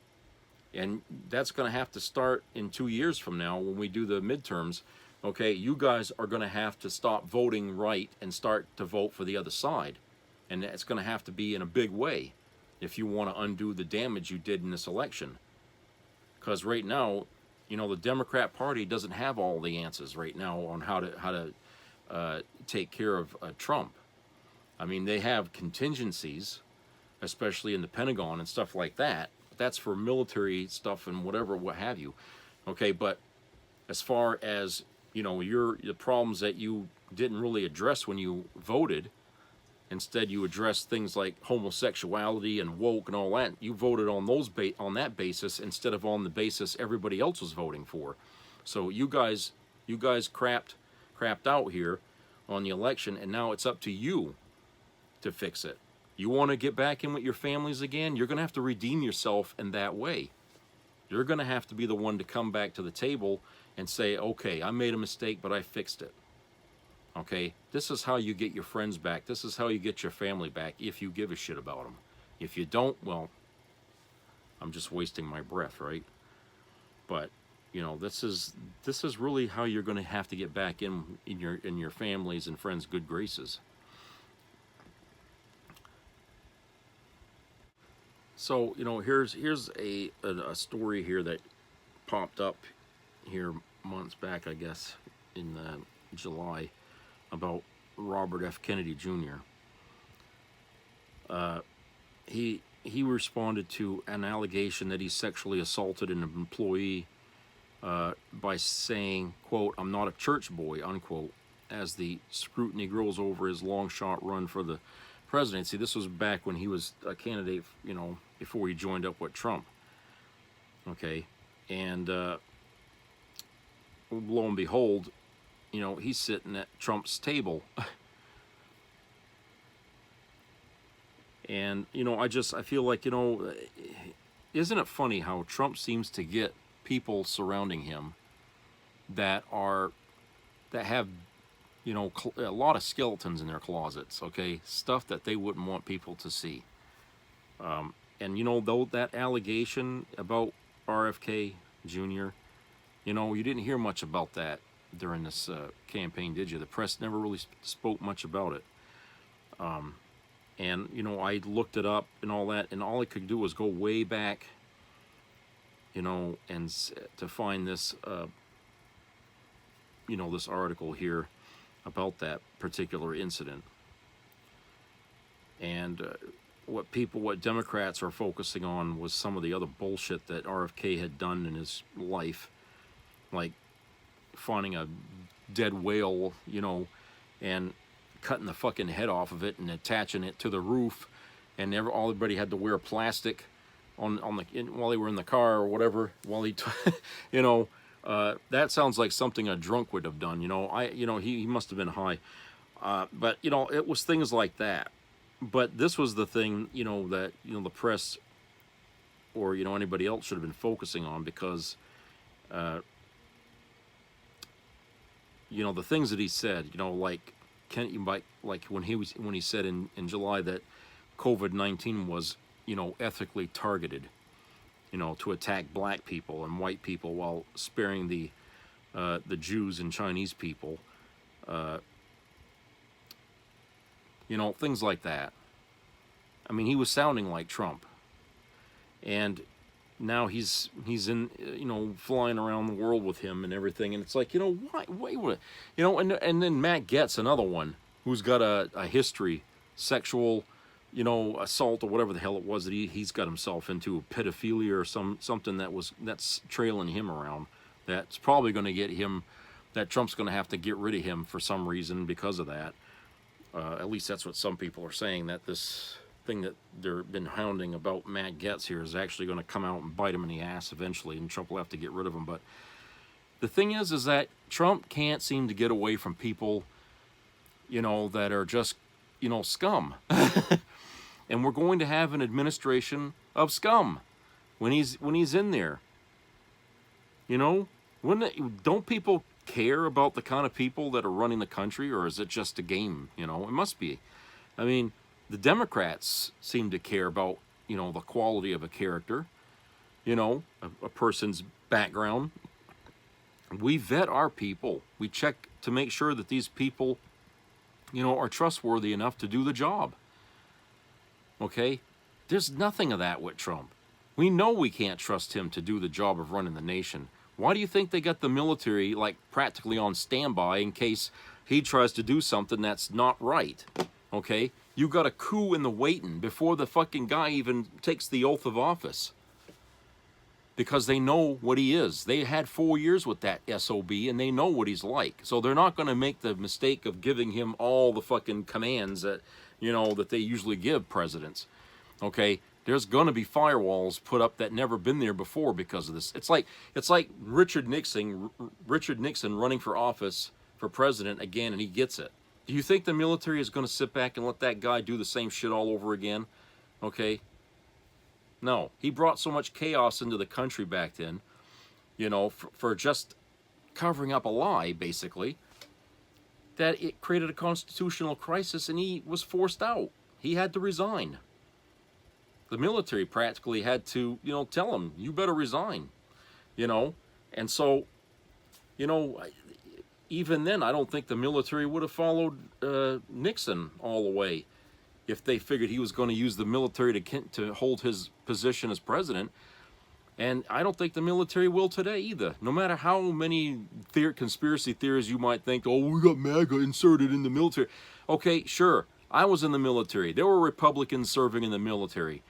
And that's going to have to start in 2 years from now when we do the midterms. Okay? You guys are going to have to stop voting right and start to vote for the other side. And it's going to have to be in a big way if you want to undo the damage you did in this election. Because right now, you know, the Democrat Party doesn't have all the answers right now on how to take care of Trump. I mean, they have contingencies, especially in the Pentagon and stuff like that. That's for military stuff and whatever, what have you. Okay, but as far as, you know, the problems that you didn't really address when you voted, instead you addressed things like homosexuality and woke and all that. You voted on on that basis instead of on the basis everybody else was voting for. So you guys crapped out here on the election, and now it's up to you to fix it. You want to get back in with your families again? You're going to have to redeem yourself in that way. You're going to have to be the one to come back to the table and say, okay, I made a mistake, but I fixed it. Okay, this is how you get your friends back. This is how you get your family back, if you give a shit about them. If you don't, well, I'm just wasting my breath, right? But, you know, this is really how you're going to have to get back in your families and friends' good graces. So, you know, here's a story here that popped up here months back, I guess, in July, about Robert F. Kennedy Jr. He responded to an allegation that he sexually assaulted an employee by saying, quote, "I'm not a church boy," unquote, as the scrutiny grows over his long shot run for the presidency. This was back when he was a candidate, you know, before he joined up with Trump. Okay, and lo and behold, you know, he's sitting at Trump's table. And, you know, I feel like, you know, isn't it funny how Trump seems to get people surrounding him that have, you know, a lot of skeletons in their closets, okay? Stuff that they wouldn't want people to see. And, you know, though that allegation about RFK Jr., you know, you didn't hear much about that during this campaign, did you? The press never really spoke much about it. And, you know, I looked it up and all that, and all I could do was go way back, you know, and to find this, you know, this article here about that particular incident. And what Democrats are focusing on was some of the other bullshit that RFK had done in his life, like finding a dead whale, you know, and cutting the fucking head off of it and attaching it to the roof, and everybody had to wear plastic while they were in the car or whatever, while you know, that sounds like something a drunk would have done, you know. He must have been high, but you know, it was things like that. But this was the thing, you know, that, you know, the press or, you know, anybody else should have been focusing on, because you know, the things that he said, you know, like when he said in July that COVID-19 was, you know, ethically targeted, you know, to attack black people and white people while sparing the Jews and Chinese people, you know, things like that. I mean, he was sounding like Trump, and now he's in, you know, flying around the world with him and everything, and it's like, you know, why you know, and then Matt Gaetz, another one who's got a history, sexual, you know, assault or whatever the hell it was that he's got himself into, pedophilia or something that's trailing him around, that's probably going to get him, that Trump's going to have to get rid of him for some reason because of that. At least that's what some people are saying, that this thing that they've been hounding about Matt Gaetz here is actually going to come out and bite him in the ass eventually, and Trump will have to get rid of him. But the thing is that Trump can't seem to get away from people, you know, that are just, you know, scum. And we're going to have an administration of scum when he's in there. You know, don't people care about the kind of people that are running the country, or is it just a game? You know, it must be. I mean, the Democrats seem to care about, you know, the quality of a character, you know, a person's background. We vet our people. We check to make sure that these people, you know, are trustworthy enough to do the job. Okay? There's nothing of that with Trump. We know we can't trust him to do the job of running the nation. Why do you think they got the military, like, practically on standby in case he tries to do something that's not right? Okay? You got a coup in the waiting before the fucking guy even takes the oath of office, because they know what he is. They had 4 years with that SOB, and they know what he's like. So they're not going to make the mistake of giving him all the fucking commands that, you know, that they usually give presidents. Okay? There's going to be firewalls put up that never been there before because of this. It's like Richard Nixon running for office for president again, and he gets it. Do you think the military is going to sit back and let that guy do the same shit all over again? Okay? No. He brought so much chaos into the country back then, you know, for just covering up a lie, basically, that it created a constitutional crisis, and he was forced out. He had to resign. The military practically had to, you know, tell him, you better resign, you know? And so, you know, even then, I don't think the military would have followed Nixon all the way if they figured he was going to use the military to hold his position as president. And I don't think the military will today either. No matter how many conspiracy theories you might think, oh, we got MAGA inserted in the military. Okay, sure, I was in the military. There were Republicans serving in the military.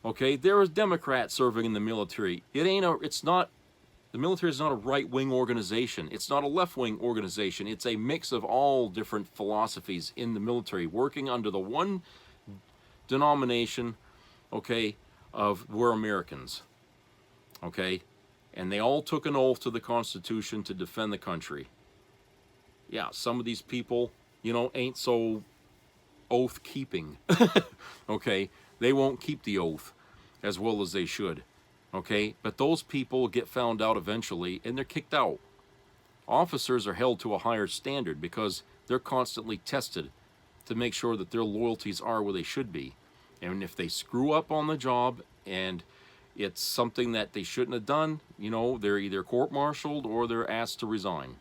Okay, there was Democrats serving in the military. The military is not a right-wing organization. It's not a left-wing organization. It's a mix of all different philosophies in the military, working under the one denomination, okay, of we're Americans, okay? And they all took an oath to the Constitution to defend the country. Yeah, some of these people, you know, ain't so oath-keeping, okay? They won't keep the oath as well as they should. Okay, but those people get found out eventually and they're kicked out. Officers are held to a higher standard because they're constantly tested to make sure that their loyalties are where they should be. And if they screw up on the job and it's something that they shouldn't have done, you know, they're either court-martialed or they're asked to resign.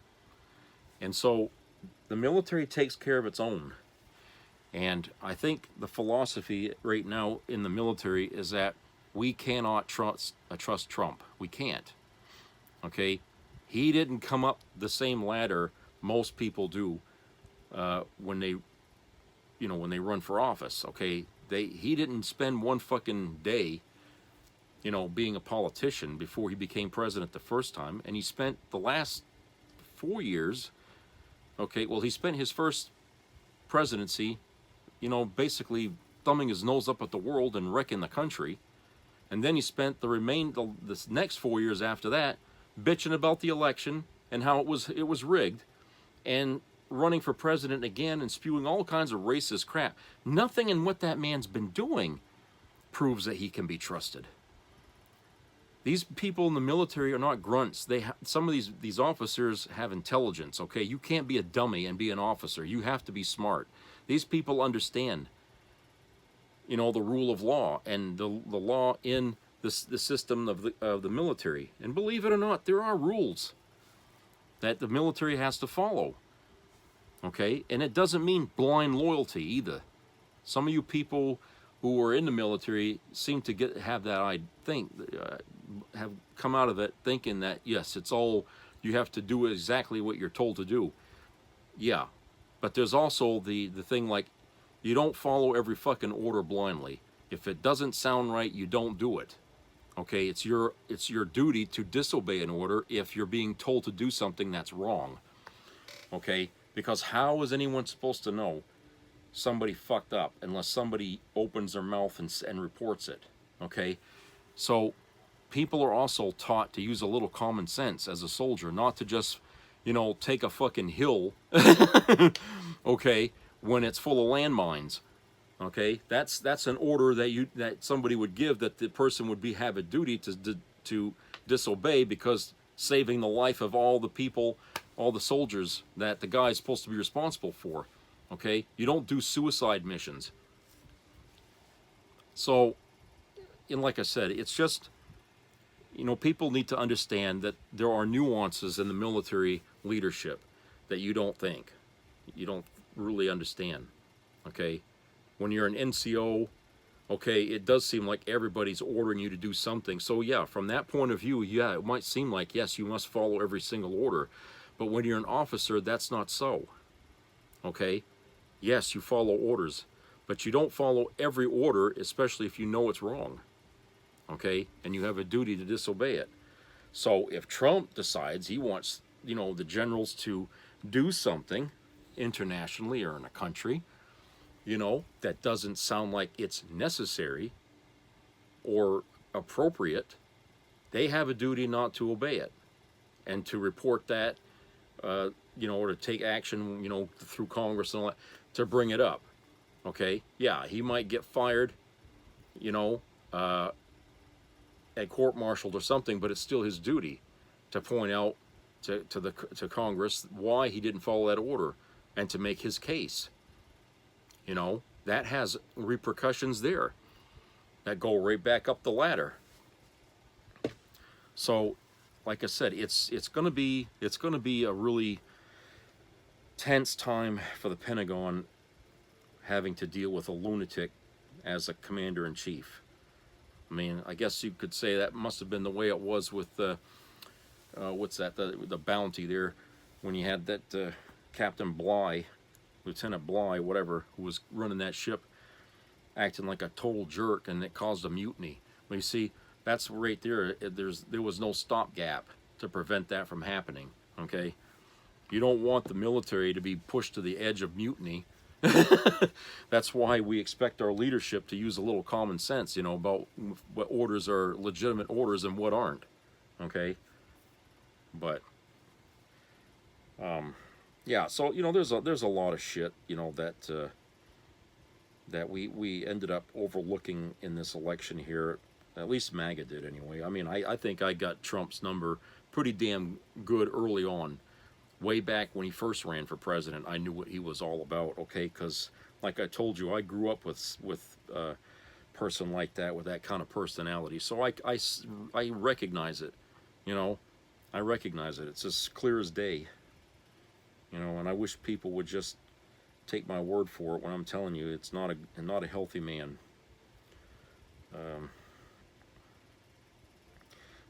And so the military takes care of its own. And I think the philosophy right now in the military is that we cannot trust Trump. We can't. Okay? He didn't come up the same ladder most people do when they run for office. Okay? he didn't spend one fucking day, you know, being a politician before he became president the first time, and he spent the last 4 years, okay, well, he spent his first presidency, you know, basically thumbing his nose up at the world and wrecking the country, and then he spent the next 4 years after that bitching about the election and how it was rigged, and running for president again and spewing all kinds of racist crap. Nothing in what that man's been doing proves that he can be trusted. These people in the military are not grunts. Some of these officers have intelligence, okay? You can't be a dummy and be an officer. You have to be smart. These people understand, you know, the rule of law and the law in the system of the military. And believe it or not, there are rules that the military has to follow, okay? And it doesn't mean blind loyalty either. Some of you people who are in the military seem to have come out of it thinking that, yes, it's all, you have to do exactly what you're told to do. Yeah, but there's also the thing, like, you don't follow every fucking order blindly. If it doesn't sound right, you don't do it. Okay, it's your duty to disobey an order if you're being told to do something that's wrong. Okay, because how is anyone supposed to know somebody fucked up unless somebody opens their mouth and reports it? Okay, so people are also taught to use a little common sense as a soldier, not to just, you know, take a fucking hill, okay, when it's full of landmines. Okay, that's an order that somebody would give, that the person would have a duty to disobey, because saving the life of all the people, all the soldiers that the guy is supposed to be responsible for. Okay, you don't do suicide missions. So, and like I said, it's just, you know, people need to understand that there are nuances in the military leadership that you don't really understand. Okay, when you're an NCO, okay, it does seem like everybody's ordering you to do something. So yeah, from that point of view, yeah, it might seem like, yes, you must follow every single order. But when you're an officer, that's not so. Okay, yes, you follow orders, but you don't follow every order, especially if you know it's wrong. Okay, and you have a duty to disobey it. So if Trump decides he wants, you know, the generals to do something internationally or in a country, you know, that doesn't sound like it's necessary or appropriate, they have a duty not to obey it and to report that, you know, or to take action, you know, through Congress and all that, to bring it up. Okay, yeah, he might get fired, you know, at court-martialed or something, but it's still his duty to point out to Congress why he didn't follow that order and to make his case. You know, that has repercussions there that go right back up the ladder. So, like I said, it's going to be a really tense time for the Pentagon, having to deal with a lunatic as a commander-in-chief. I mean, I guess you could say that must have been the way it was with the Bounty there, when you had that Captain Bligh, Lieutenant Bligh, whatever, who was running that ship, acting like a total jerk, and it caused a mutiny. But you see, that's right there. There was no stopgap to prevent that from happening. Okay, you don't want the military to be pushed to the edge of mutiny. That's why we expect our leadership to use a little common sense, you know, about what orders are legitimate orders and what aren't. Okay, but yeah, so, you know, there's a lot of shit, you know, that we ended up overlooking in this election here. At least MAGA did anyway. I mean, I think I got Trump's number pretty damn good early on. Way back when he first ran for president, I knew what he was all about, okay? Because, like I told you, I grew up with a person like that, with that kind of personality. So I recognize it, you know? I recognize it. It's as clear as day. You know, and I wish people would just take my word for it when I'm telling you it's not a healthy man.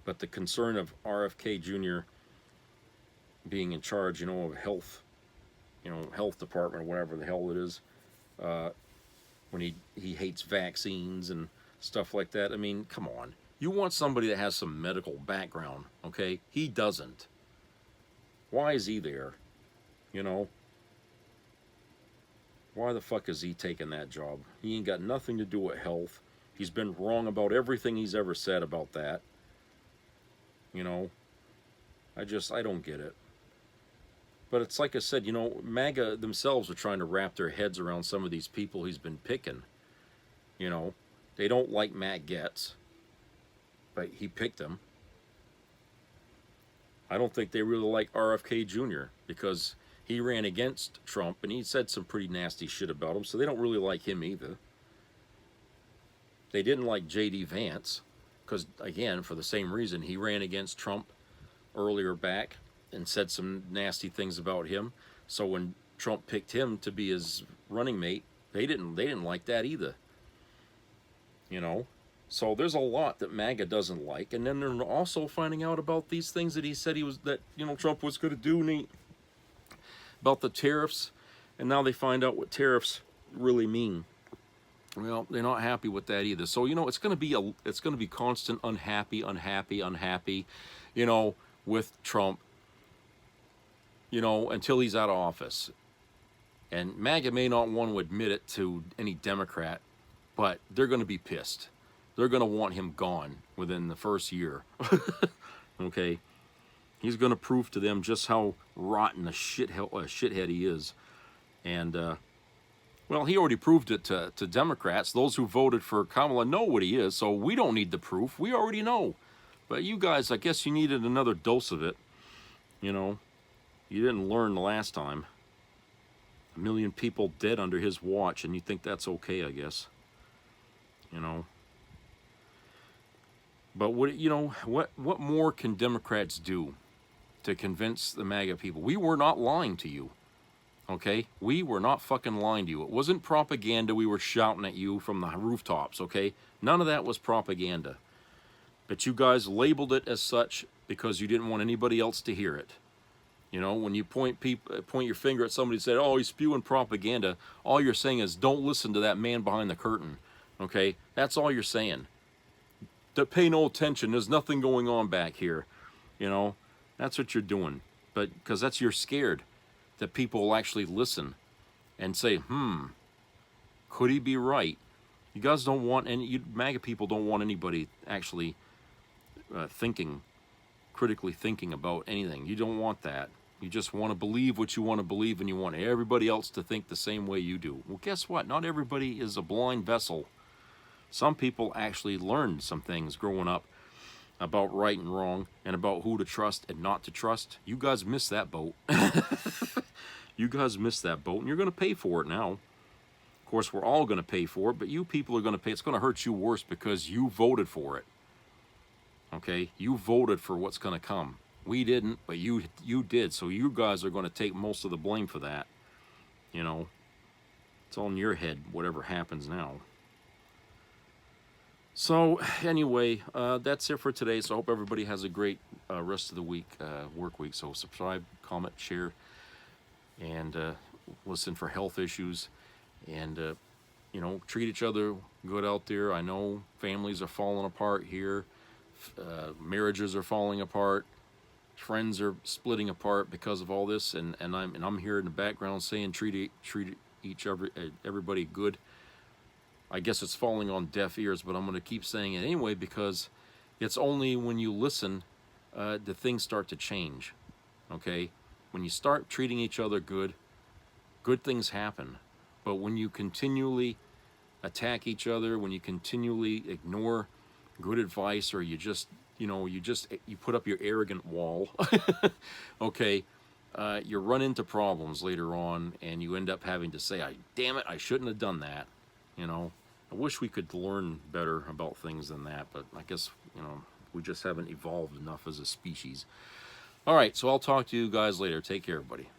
But the concern of RFK Jr. being in charge, you know, of health, you know, health department or whatever the hell it is, when he hates vaccines and stuff like that. I mean, come on. You want somebody that has some medical background, okay? He doesn't. Why is he there? You know? Why the fuck is he taking that job? He ain't got nothing to do with health. He's been wrong about everything he's ever said about that. You know? I don't get it. But it's like I said, you know, MAGA themselves are trying to wrap their heads around some of these people he's been picking. You know? They don't like Matt Gaetz. But he picked him. I don't think they really like RFK Jr. because he ran against Trump and he said some pretty nasty shit about him, so they don't really like him either. They didn't like J.D. Vance because, again, for the same reason, he ran against Trump earlier back and said some nasty things about him. So when Trump picked him to be his running mate, they didn't like that either. You know? So there's a lot that MAGA doesn't like, and then they're also finding out about these things that he said Trump was going to do, about the tariffs, and now they find out what tariffs really mean. Well, they're not happy with that either. So you know, it's going to be constant unhappy, you know, with Trump, you know, until he's out of office. And MAGA may not want to admit it to any Democrat, but they're going to be pissed. They're going to want him gone within the first year. Okay? He's going to prove to them just how rotten a shithead he is. And, well, he already proved it to Democrats. Those who voted for Kamala know what he is, so we don't need the proof. We already know. But you guys, I guess you needed another dose of it. You know? You didn't learn the last time. 1 million people dead under his watch, and you think that's okay, I guess. You know? But what more can Democrats do to convince the MAGA people? We were not lying to you, okay? We were not fucking lying to you. It wasn't propaganda we were shouting at you from the rooftops, okay? None of that was propaganda. But you guys labeled it as such because you didn't want anybody else to hear it. You know, when you point your finger at somebody and say, oh, he's spewing propaganda, all you're saying is don't listen to that man behind the curtain, okay? That's all you're saying. To pay no attention. There's nothing going on back here. You know, that's what you're doing. But because you're scared that people will actually listen and say, could he be right? You guys don't want MAGA people don't want anybody actually critically thinking about anything. You don't want that. You just want to believe what you want to believe, and you want everybody else to think the same way you do. Well, guess what? Not everybody is a blind vessel. Some people actually learned some things growing up about right and wrong and about who to trust and not to trust. You guys missed that boat. You guys missed that boat, and you're going to pay for it now. Of course, we're all going to pay for it, but you people are going to pay. It's going to hurt you worse because you voted for it. Okay? You voted for what's going to come. We didn't, but you did. So you guys are going to take most of the blame for that. You know? It's all in your head, whatever happens now. So, anyway, that's it for today. So I hope everybody has a great rest of the week, work week. So subscribe, comment, share, and listen for health issues. And, you know, treat each other good out there. I know families are falling apart here. Marriages are falling apart. Friends are splitting apart because of all this. And I'm here in the background saying treat everybody good. I guess it's falling on deaf ears, but I'm going to keep saying it anyway because it's only when you listen that things start to change, okay? When you start treating each other good things happen. But when you continually attack each other, when you continually ignore good advice, or you put up your arrogant wall, okay, you run into problems later on, and you end up having to say, damn it, I shouldn't have done that, you know? I wish we could learn better about things than that, but I guess, you know, we just haven't evolved enough as a species. All right, so I'll talk to you guys later. Take care, everybody.